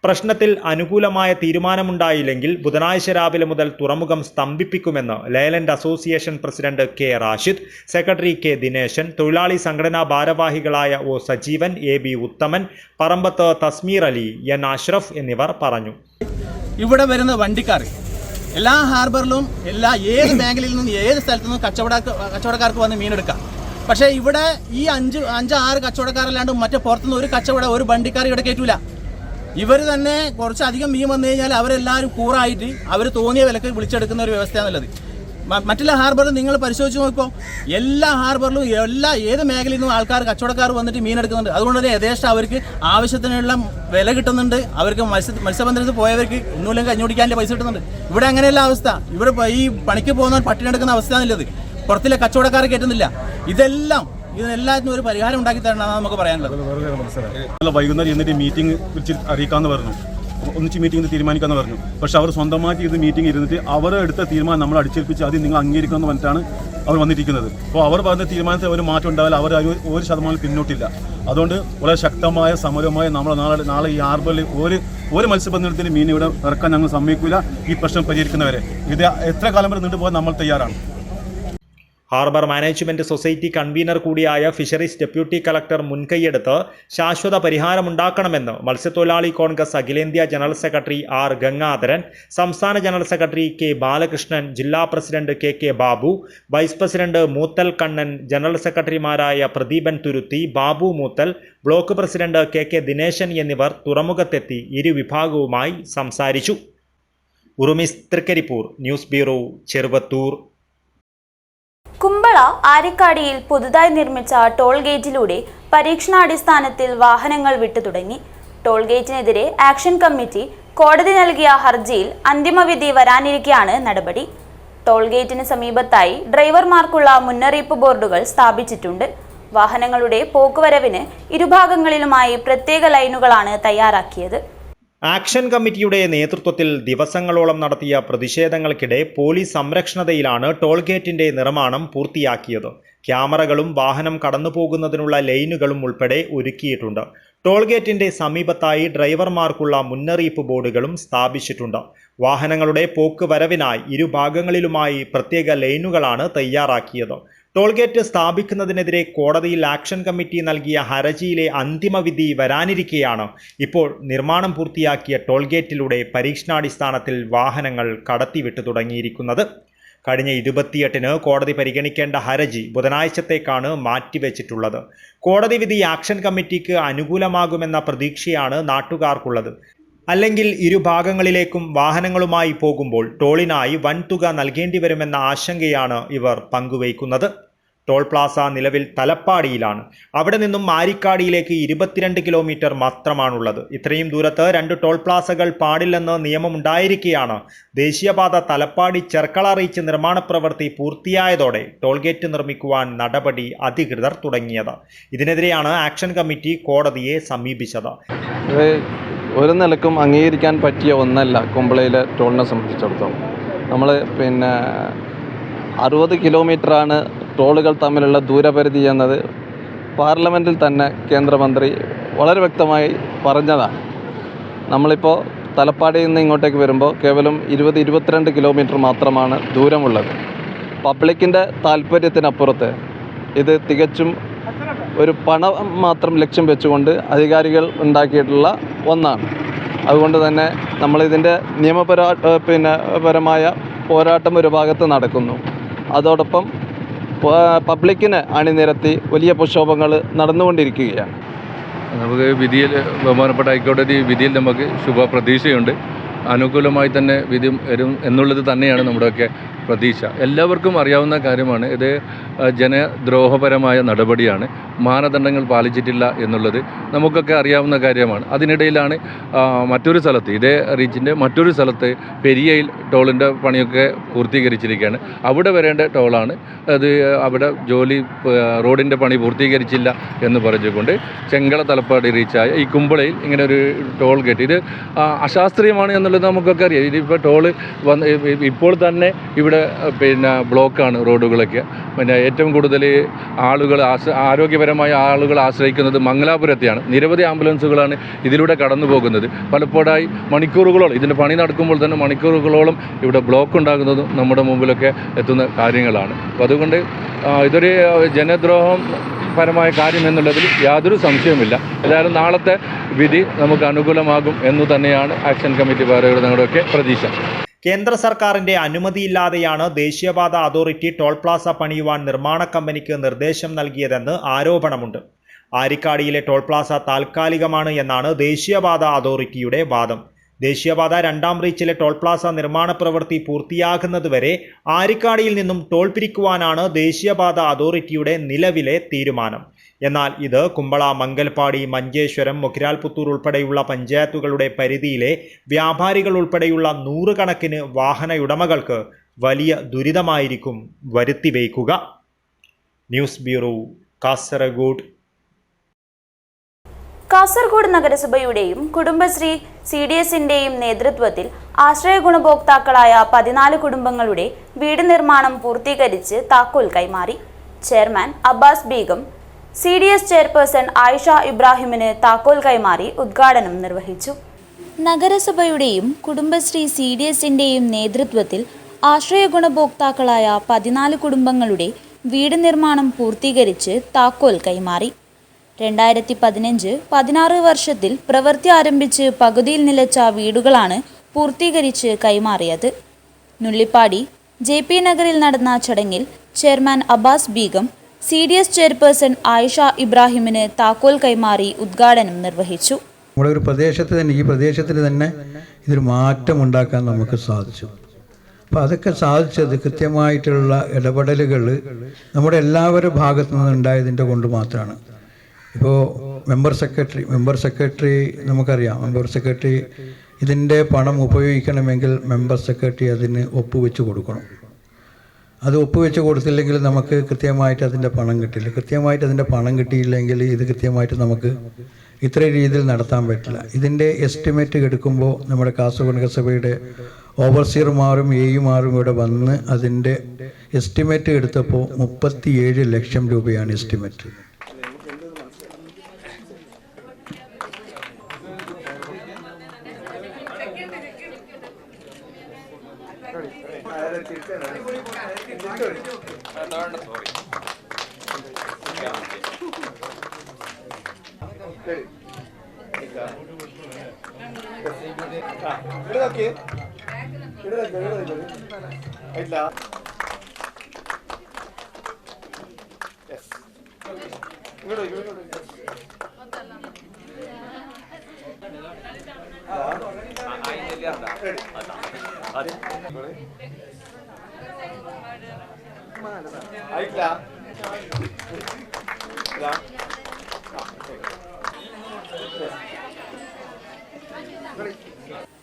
പ്രശ്നത്തിൽ അനുകൂലമായ തീരുമാനമുണ്ടായില്ലെങ്കിൽ ബുധനാഴ്ച രാവിലെ മുതൽ തുറമുഖം സ്തംഭിപ്പിക്കുമെന്ന് Leyland association president K. Rashid, secretary K. Dineshan, തൊഴിലാളി സംഘടനാ ഭാരവാഹികളായ O. സജീവൻ, AB. ഉത്തമൻ, പറമ്പത്ത് തസ്മീർ അലി, N. അഷ്റഫ് എന്നിവർ പറഞ്ഞു. ഇവിടെ വരുന്ന വണ്ടിക്കാർ എല്ലാ ഹാർബറിലും ഏത് മേഖലയിൽ നിന്നും ഏത് സ്ഥലത്തു നിന്നും കച്ചവടക്കാർക്ക് വന്ന് മീനെടുക്കാം. പക്ഷേ ഇവിടെ ഈ 5-6 കച്ചവടക്കാരല്ലാണ്ട് മറ്റേ പുറത്തുനിന്ന് ഒരു വണ്ടിക്കാർ ഇവിടെ കയറ്റൂല. ഇവർ തന്നെ കുറച്ചധികം മീൻ വന്നു കഴിഞ്ഞാൽ അവരെല്ലാവരും കൂറായിട്ട് അവർ തോന്നിയ വിലക്ക് വിളിച്ചെടുക്കുന്ന ഒരു വ്യവസ്ഥയാണുള്ളത്. മറ്റുള്ള ഹാർബറിൽ നിങ്ങൾ പരിശോധിച്ച് നോക്കുമ്പോൾ എല്ലാ ഹാർബറിലും ഏത് മേഖലയിൽ നിന്നും കച്ചവടക്കാർ വന്നിട്ട് മീൻ എടുക്കുന്നുണ്ട്. അതുകൊണ്ട് തന്നെ യഥേഷ്ടം അവർക്ക് ആവശ്യത്തിനുള്ള വില കിട്ടുന്നുണ്ട്. അവർക്ക് മത്സ്യബന്ധനത്തിൽ പോയവർക്ക് ഒന്നുമില്ലെങ്കിൽ കഞ്ഞുപിടിക്കാനുള്ള പൈസ കിട്ടുന്നുണ്ട്. ഇവിടെ അങ്ങനെയല്ല അവസ്ഥ. ഇവിടെ ഈ പണിക്ക് പോകുന്നവർ പട്ടിണി എടുക്കുന്ന അവസ്ഥയാണുള്ളത്. പുറത്തിലെ കച്ചവടക്കാരെ കയറ്റുന്നില്ല. ഇതിനെല്ലാത്തിനും ഒരു പരിഹാരം ഉണ്ടാക്കി തരണമെന്നാണ് നമുക്ക് പറയാനുള്ളത്. വൈകുന്നേരം എന്നിട്ട് മീറ്റിംഗ് വിളിച്ച് അറിയിക്കാമെന്ന് പറഞ്ഞു, ഒന്നിച്ച് മീറ്റിംഗ് തീരുമാനിക്കാമെന്ന് പറഞ്ഞു. പക്ഷെ അവർ സ്വന്തമായിട്ട് ഇത് മീറ്റിംഗ് ഇരുന്നിട്ട് അവർ എടുത്ത തീരുമാനം നമ്മൾ അടിച്ചേൽപ്പിച്ച് അത് നിങ്ങൾ അംഗീകരിക്കുമെന്ന് പറഞ്ഞിട്ടാണ് അവർ വന്നിരിക്കുന്നത്. അപ്പോൾ അവർ പറഞ്ഞ തീരുമാനത്തിൽ ഒരു മാറ്റം ഉണ്ടായാൽ അവർ 1% പിന്നോട്ടില്ല. അതുകൊണ്ട് വളരെ ശക്തമായ സമരവുമായി നമ്മൾ നാളെ ഈ ഹാർബറിൽ ഒരു മത്സ്യബന്ധനത്തിന് മീൻ ഇവിടെ ഇറക്കാൻ ഞങ്ങൾ സമ്മതിക്കില്ല. ഈ പ്രശ്നം പരിഹരിക്കുന്നവരെ ഇത് എത്ര കാലം വരെ നീണ്ടുപോകാൻ നമ്മൾ തയ്യാറാണ്. ഹാർബർ മാനേജ്മെന്റ് സൊസൈറ്റി കൺവീനർ കൂടിയായ ഫിഷറീസ് ഡെപ്യൂട്ടി കളക്ടർ മുൻകൈയെടുത്ത് ശാശ്വത പരിഹാരമുണ്ടാക്കണമെന്ന് മത്സ്യത്തൊഴിലാളി കോൺഗ്രസ് അഖിലേന്ത്യാ ജനറൽ സെക്രട്ടറി R. ഗംഗാധരൻ, സംസ്ഥാന ജനറൽ സെക്രട്ടറി K. ബാലകൃഷ്ണൻ, ജില്ലാ president KK Babu, vice president Moothal Kannan, general സെക്രട്ടറിമാരായ Pradeepan Thuruthi, Babu Moothal, block president KK Dineshan എന്നിവർ തുറമുഖത്തെത്തി ഇരുവിഭാഗവുമായി സംസാരിച്ചു. Urumis Trikaripur, news bureau, Cheruvathur. കുമ്പള ആരിക്കാടിയിൽ പുതുതായി നിർമ്മിച്ച ടോൾ ഗേറ്റിലൂടെ പരീക്ഷണാടിസ്ഥാനത്തിൽ വാഹനങ്ങൾ വിട്ടുതുടങ്ങി. ടോൾ ഗേറ്റിനെതിരെ ആക്ഷൻ കമ്മിറ്റി കോടതി നൽകിയ ഹർജിയിൽ അന്തിമവിധി വരാനിരിക്കെയാണ് നടപടി. ടോൾ ഗേറ്റിന് സമീപത്തായി ഡ്രൈവർമാർക്കുള്ള മുന്നറിയിപ്പ് ബോർഡുകൾ സ്ഥാപിച്ചിട്ടുണ്ട്. വാഹനങ്ങളുടെ പോക്കുവരവിന് ഇരുഭാഗങ്ങളിലുമായി പ്രത്യേക ലൈനുകളാണ് തയ്യാറാക്കിയത്. ആക്ഷൻ കമ്മിറ്റിയുടെ നേതൃത്വത്തിൽ ദിവസങ്ങളോളം നടത്തിയ പ്രതിഷേധങ്ങൾക്കിടെ പോലീസ് സംരക്ഷണതയിലാണ് ടോൾ ഗേറ്റിന്റെ നിർമ്മാണം പൂർത്തിയാക്കിയത്. ക്യാമറകളും വാഹനം കടന്നുപോകുന്നതിനുള്ള ലൈനുകളും ഉൾപ്പെടെ ഒരുക്കിയിട്ടുണ്ട്. ടോൾ ഗേറ്റിന്റെ സമീപത്തായി ഡ്രൈവർമാർക്കുള്ള മുന്നറിയിപ്പ് ബോർഡുകളും സ്ഥാപിച്ചിട്ടുണ്ട്. വാഹനങ്ങളുടെ പോക്ക് വരവിനായി ഇരുഭാഗങ്ങളിലുമായി പ്രത്യേക ലൈനുകളാണ് തയ്യാറാക്കിയത്. ടോൾ ഗേറ്റ് സ്ഥാപിക്കുന്നതിനെതിരെ കോടതിയിൽ ആക്ഷൻ കമ്മിറ്റി നൽകിയ ഹർജിയിലെ അന്തിമവിധി വരാനിരിക്കെയാണ് ഇപ്പോൾ നിർമ്മാണം പൂർത്തിയാക്കിയ ടോൾ ഗേറ്റിലൂടെ പരീക്ഷണാടിസ്ഥാനത്തിൽ വാഹനങ്ങൾ കടത്തിവിട്ടു തുടങ്ങിയിരിക്കുന്നത്. കഴിഞ്ഞ 28-ന് കോടതി പരിഗണിക്കേണ്ട ഹർജി ബുധനാഴ്ചത്തേക്കാണ് മാറ്റിവെച്ചിട്ടുള്ളത്. കോടതി വിധി ആക്ഷൻ കമ്മിറ്റിക്ക് അനുകൂലമാകുമെന്ന പ്രതീക്ഷയാണ് നാട്ടുകാർക്കുള്ളത്. അല്ലെങ്കിൽ ഇരുഭാഗങ്ങളിലേക്കും വാഹനങ്ങളുമായി പോകുമ്പോൾ ടോളിനായി വൻതുക നൽകേണ്ടി വരുമെന്ന ആശങ്കയാണ് ഇവർ പങ്കുവയ്ക്കുന്നത്. ടോൾ പ്ലാസ നിലവിൽ തലപ്പാടിയിലാണ്. അവിടെ നിന്നും മാരിക്കാടിയിലേക്ക് 22 കിലോമീറ്റർ മാത്രമാണുള്ളത്. ഇത്രയും ദൂരത്ത് 2 ടോൾ പ്ലാസകൾ പാടില്ലെന്ന് നിയമമുണ്ടായിരിക്കെയാണ് ദേശീയപാത തലപ്പാടി ചെർക്കള റീച്ച് നിർമ്മാണ പ്രവൃത്തി പൂർത്തിയായതോടെ ടോൾ ഗേറ്റ് നിർമ്മിക്കുവാൻ നടപടി അധികൃതർ തുടങ്ങിയത്. ഇതിനെതിരെയാണ് ആക്ഷൻ കമ്മിറ്റി കോടതിയെ സമീപിച്ചത്. ഒരു നിലക്കും അംഗീകരിക്കാൻ പറ്റിയ ഒന്നല്ല കുമ്പളയിലെ ടോളിനെ സംബന്ധിച്ചിടത്തോളം. നമ്മൾ 60 കിലോമീറ്ററാണ് ടോളുകൾ തമ്മിലുള്ള ദൂരപരിധി എന്നത് പാർലമെൻറ്റിൽ തന്നെ കേന്ദ്രമന്ത്രി വളരെ വ്യക്തമായി പറഞ്ഞതാണ്. നമ്മളിപ്പോൾ തലപ്പാടിയിൽ നിന്ന് ഇങ്ങോട്ടേക്ക് വരുമ്പോൾ കേവലം 22 കിലോമീറ്റർ മാത്രമാണ് ദൂരമുള്ളത്. പബ്ലിക്കിൻ്റെ താല്പര്യത്തിനപ്പുറത്ത് ഇത് തികച്ചും ഒരു പണം മാത്രം ലക്ഷ്യം വെച്ചുകൊണ്ട് അധികാരികൾ ഉണ്ടാക്കിയിട്ടുള്ള ഒന്നാണ്. അതുകൊണ്ട് തന്നെ നമ്മളിതിൻ്റെ പരമായ പോരാട്ടം ഒരു ഭാഗത്ത് നടക്കുന്നു. അതോടൊപ്പം പബ്ലിക്കിനെ അണിനിരത്തി വലിയ പ്രക്ഷോഭങ്ങൾ നടന്നുകൊണ്ടിരിക്കുകയാണ്. നമുക്ക് വിധിയിൽ ബഹുമാനപ്പെട്ട ഹൈക്കോടതി വിധിയിൽ നമുക്ക് ശുഭപ്രതീക്ഷയുണ്ട്. അനുകൂലമായി തന്നെ വിധി വരും എന്നുള്ളത് തന്നെയാണ് നമ്മുടെയൊക്കെ പ്രതീക്ഷ. എല്ലാവർക്കും അറിയാവുന്ന കാര്യമാണ്, ഇത് ജനദ്രോഹപരമായ നടപടിയാണ്. മാനദണ്ഡങ്ങൾ പാലിച്ചിട്ടില്ല എന്നുള്ളത് നമുക്കൊക്കെ അറിയാവുന്ന കാര്യമാണ്. അതിനിടയിലാണ് മറ്റൊരു സ്ഥലത്ത്, ഇതേ റീച്ചിൻ്റെ മറ്റൊരു സ്ഥലത്ത് പെരിയയിൽ ടോളിൻ്റെ പണിയൊക്കെ പൂർത്തീകരിച്ചിരിക്കുകയാണ്. അവിടെ വരേണ്ട ടോളാണ് അത്. അവിടെ റോഡിൻ്റെ പണി പൂർത്തീകരിച്ചില്ല എന്ന് പറഞ്ഞുകൊണ്ട് ചെങ്കള തലപ്പാടി റീച്ചായ ഈ കുമ്പളയിൽ ഇങ്ങനെ ഒരു ടോൾ ഗേറ്റ്, ഇത് അശാസ്ത്രീയമാണ് എന്നുള്ളത് നമുക്കൊക്കെ അറിയാം. ഇതിപ്പോൾ ടോള് ഇപ്പോൾ തന്നെ ഇവിടെ ബ്ലോക്കാണ് റോഡുകളൊക്കെ. ഏറ്റവും കൂടുതൽ ആരോഗ്യപരമായ ആളുകൾ ആശ്രയിക്കുന്നത് മംഗലാപുരത്തെയാണ്. നിരവധി ആംബുലൻസുകളാണ് ഇതിലൂടെ കടന്നു പോകുന്നത്. പലപ്പോഴായി മണിക്കൂറുകളോളം ഇതിൻ്റെ പണി നടക്കുമ്പോൾ തന്നെ മണിക്കൂറുകളോളം ഇവിടെ ബ്ലോക്ക് ഉണ്ടാകുന്നതും നമ്മുടെ മുമ്പിലൊക്കെ എത്തുന്ന കാര്യങ്ങളാണ്. അപ്പോൾ അതുകൊണ്ട് ഇതൊരു ജനദ്രോഹം പരമായ കാര്യം എന്നുള്ളതിൽ യാതൊരു സംശയവുമില്ല. ഏതായാലും നാളത്തെ വിധി നമുക്ക് അനുകൂലമാകും എന്നു തന്നെയാണ് ആക്ഷൻ കമ്മിറ്റി ഭാരവാഹികളുടെയൊക്കെ പ്രതീക്ഷ. കേന്ദ്ര സർക്കാരിന്റെ അനുമതിയില്ലാതെയാണ് ദേശീയപാത അതോറിറ്റി ടോൾ പ്ലാസ പണിയുവാൻ നിർമ്മാണ കമ്പനിക്ക് നിർദ്ദേശം നൽകിയതെന്ന് ആരോപണമുണ്ട്. ആരിക്കാടിയിലെ ടോൾ പ്ലാസ താൽക്കാലികമാണ് എന്നാണ് ദേശീയപാത അതോറിറ്റിയുടെ വാദം. ദേശീയപാത 2ാം റീച്ചിലെ ടോൾ പ്ലാസ നിർമ്മാണ പ്രവൃത്തി പൂർത്തിയാകുന്നതുവരെ ആരിക്കാടിയിൽ നിന്നും ടോൾ പിരിക്കുവാനാണ് ദേശീയപാത അതോറിറ്റിയുടെ നിലവിലെ തീരുമാനം. എന്നാൽ ഇത് കുമ്പള, മംഗൽപാടി, മഞ്ചേശ്വരം, മൊക്കിരാൽപുത്തൂർ ഉൾപ്പെടെയുള്ള പഞ്ചായത്തുകളുടെ പരിധിയിലെ വ്യാപാരികൾ ഉൾപ്പെടെയുള്ള 100 കണക്കിന് വാഹനയുടമകൾക്ക് വലിയ ദുരിതമായിരിക്കും വരുത്തിവയ്ക്കുക. News bureau, Kasaragod. കാസർഗോഡ് നഗരസഭയുടെയും കുടുംബശ്രീ CDSന്റെയും നേതൃത്വത്തിൽ ആശ്രയ ഗുണഭോക്താക്കളായ 14 കുടുംബങ്ങളുടെ വീട് നിർമ്മാണം പൂർത്തീകരിച്ച് താക്കോൽ കൈമാറി. Chairman Abbas Begum CDS chairperson Ayisha ഇബ്രാഹിമിന് താക്കോൽ കൈമാറി ഉദ്ഘാടനം നിർവഹിച്ചു. നഗരസഭയുടെയും കുടുംബശ്രീ CDSന്റെയും നേതൃത്വത്തിൽ ആശ്രയ ഗുണഭോക്താക്കളായ 14 കുടുംബങ്ങളുടെ വീട് നിർമ്മാണം പൂർത്തീകരിച്ച് താക്കോൽ കൈമാറി. 2015-16 വർഷത്തിൽ പ്രവൃത്തി ആരംഭിച്ച് പകുതിയിൽ നിലച്ച വീടുകളാണ് പൂർത്തീകരിച്ച് കൈമാറിയത്. നുള്ളിപ്പാടി JP നഗറിൽ നടന്ന ചടങ്ങിൽ chairman Abbas Begum CDS chairperson Ayisha ഇബ്രാഹിമിന് താക്കോൽ കൈമാറി ഉദ്ഘാടനം നിർവഹിച്ചു. നമ്മുടെ ഒരു പ്രദേശത്ത് തന്നെ, ഈ പ്രദേശത്തിൽ തന്നെ ഇതൊരു മാറ്റമുണ്ടാക്കാൻ നമുക്ക് സാധിച്ചു. അപ്പോൾ അതൊക്കെ സാധിച്ചത് കൃത്യമായിട്ടുള്ള ഇടപെടലുകൾ നമ്മുടെ എല്ലാവരുടെ ഭാഗത്തു നിന്നുണ്ടായതിൻ്റെ കൊണ്ട് മാത്രമാണ്. ഇപ്പോൾ മെമ്പർ സെക്രട്ടറി നമുക്കറിയാം. മെമ്പർ സെക്രട്ടറി ഇതിൻ്റെ പണം ഉപയോഗിക്കണമെങ്കിൽ മെമ്പർ സെക്രട്ടറി അതിന് ഒപ്പുവെച്ച് കൊടുക്കണം. അത് ഒപ്പുവെച്ച് കൊടുത്തില്ലെങ്കിൽ നമുക്ക് കൃത്യമായിട്ട് അതിൻ്റെ പണം കിട്ടില്ല. കൃത്യമായിട്ട് അതിൻ്റെ പണം കിട്ടിയില്ലെങ്കിൽ ഇത് കൃത്യമായിട്ട് നമുക്ക് ഇത്ര രീതിയിൽ നടത്താൻ പറ്റില്ല. ഇതിൻ്റെ എസ്റ്റിമേറ്റ് എടുക്കുമ്പോൾ നമ്മുടെ കാസർഗോഡ് നഗരസഭയുടെ ഓവർസിയർമാരും എയുമാരും ഇവിടെ വന്ന് അതിൻ്റെ എസ്റ്റിമേറ്റ് എടുത്തപ്പോൾ 37 ലക്ഷം രൂപയാണ് എസ്റ്റിമേറ്റ്.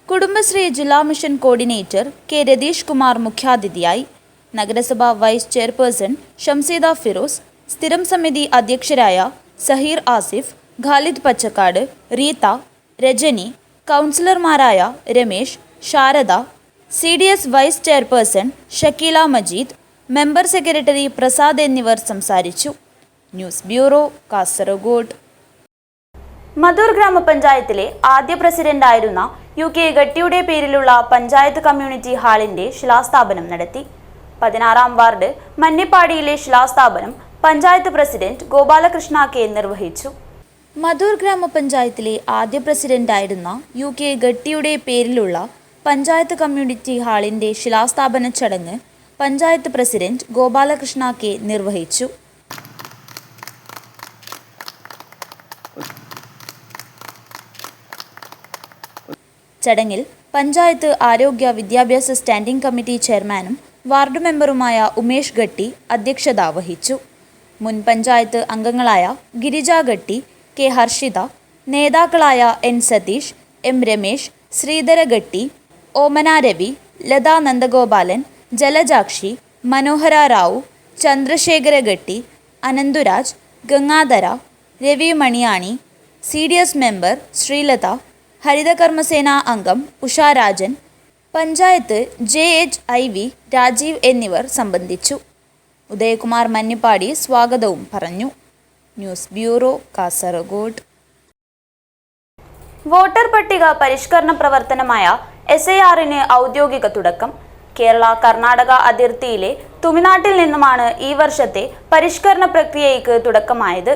കുടുംബശ്രീ ജില്ലാ mission coordinator K Ratheesh Kumar മുഖ്യാതിഥിയായി. നഗരസഭാ വൈസ് ചെയർപേഴ്സൺ ഷംസീദ ഫിറോസ്, സ്ഥിരം സമിതി അധ്യക്ഷരായ സഹീർ ആസിഫ്, ഖാലിദ് പച്ചക്കാട്, റീത്ത, രജനി, കൗൺസിലർമാരായ Ramesh, Sharada, CDS vice chairperson Shakeela Majeed, member secretary Prasad എന്നിവർ സംസാരിച്ചു. News bureau, Kasaragod. മധൂർ ഗ്രാമപഞ്ചായത്തിലെ ആദ്യ പ്രസിഡന്റായിരുന്ന UK ഗട്ടിയുടെ പേരിലുള്ള പഞ്ചായത്ത് കമ്മ്യൂണിറ്റി ഹാളിന്റെ ശിലാസ്ഥാപനം നടത്തി. 16-ാം വാർഡ് മന്നിപ്പാടിയിലെ ശിലാസ്ഥാപനം പഞ്ചായത്ത് പ്രസിഡന്റ് ഗോപാലകൃഷ്ണ കെ നിർവഹിച്ചു. മധൂർ ഗ്രാമപഞ്ചായത്തിലെ ആദ്യ പ്രസിഡന്റായിരുന്ന UK ഗട്ടിയുടെ പേരിലുള്ള പഞ്ചായത്ത് കമ്മ്യൂണിറ്റി ഹാളിന്റെ ശിലാസ്ഥാപന ചടങ്ങ് പഞ്ചായത്ത് പ്രസിഡന്റ് ഗോപാലകൃഷ്ണ കെ നിർവഹിച്ചു. ചടങ്ങിൽ പഞ്ചായത്ത് ആരോഗ്യ വിദ്യാഭ്യാസ സ്റ്റാൻഡിംഗ് കമ്മിറ്റി ചെയർമാനും വാർഡ് മെമ്പറുമായ ഉമേഷ് ഗട്ടി അധ്യക്ഷത വഹിച്ചു. മുൻ പഞ്ചായത്ത് അംഗങ്ങളായ ഗിരിജ ഗട്ടി, കെ ഹർഷിത, നേതാക്കളായ N സതീഷ്, M രമേശ്, ശ്രീധര ഗട്ടി, ഓമന രവി, ലതാ നന്ദഗോപാലൻ, ജലജാക്ഷി, മനോഹര റാവു, ചന്ദ്രശേഖര ഗട്ടി, അനന്തുരാജ്, ഗംഗാധര, രവി മണിയാണി, CDS മെമ്പർ ശ്രീലത, ഹരിതകർമ്മസേന അംഗം ഉഷാരാജൻ, പഞ്ചായത്ത് JHIV രാജീവ് എന്നിവർ സംബന്ധിച്ചു. ഉദയകുമാർ മന്നിപ്പാടി സ്വാഗതവും പറഞ്ഞു. News bureau, Kasaragod. വോട്ടർ പട്ടിക പരിഷ്കരണ പ്രവർത്തനമായ SIR-ന് ഔദ്യോഗിക തുടക്കം. കേരള കർണാടക അതിർത്തിയിലെ തുമിനാട്ടിൽ നിന്നുമാണ് ഈ വർഷത്തെ പരിഷ്കരണ പ്രക്രിയയ്ക്ക് തുടക്കമായത്.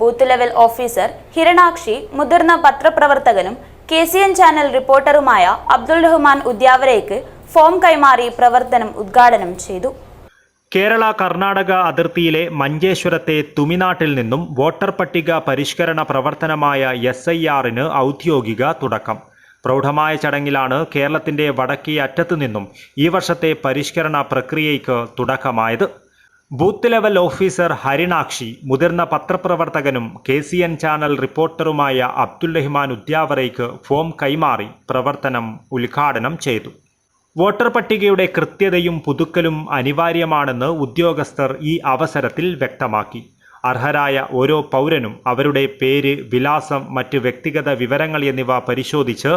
ബൂത്ത് ലെവൽ ഓഫീസർ ഹിരണാക്ഷി, മുതിർന്ന പത്രപ്രവർത്തകനും KCN ചാനൽ റിപ്പോർട്ടറുമായ അബ്ദുൾ റഹ്മാൻ ഉദ്യാവരയ്ക്ക് ഫോം കൈമാറി പ്രവർത്തനം ഉദ്ഘാടനം ചെയ്തു. കേരള കർണാടക അതിർത്തിയിലെ മഞ്ചേശ്വരത്തെ തുമിനാട്ടിൽ നിന്നും വോട്ടർ പട്ടിക പരിഷ്കരണ പ്രവർത്തനമായ SIR-ന് ഔദ്യോഗിക തുടക്കം. പ്രൗഢമായ ചടങ്ങിലാണ് കേരളത്തിന്റെ വടക്കേ അറ്റത്തു നിന്നും ഈ വർഷത്തെ പരിഷ്കരണ പ്രക്രിയയ്ക്ക് തുടക്കമായത്. ബൂത്ത് ലെവൽ ഓഫീസർ ഹരിണാക്ഷി, മുതിർന്ന പത്രപ്രവർത്തകനും KCN ചാനൽ റിപ്പോർട്ടറുമായ അബ്ദുൾ റഹ്മാൻ ഉദ്യാവരയ്ക്ക് ഫോം കൈമാറി പ്രവർത്തനം ഉദ്ഘാടനം ചെയ്തു. വോട്ടർ പട്ടികയുടെ കൃത്യതയും പുതുക്കലും അനിവാര്യമാണെന്ന് ഉദ്യോഗസ്ഥർ ഈ അവസരത്തിൽ വ്യക്തമാക്കി. അർഹരായ ഓരോ പൗരനും അവരുടെ പേര്, വിലാസം, മറ്റ് വ്യക്തിഗത വിവരങ്ങൾ എന്നിവ പരിശോധിച്ച്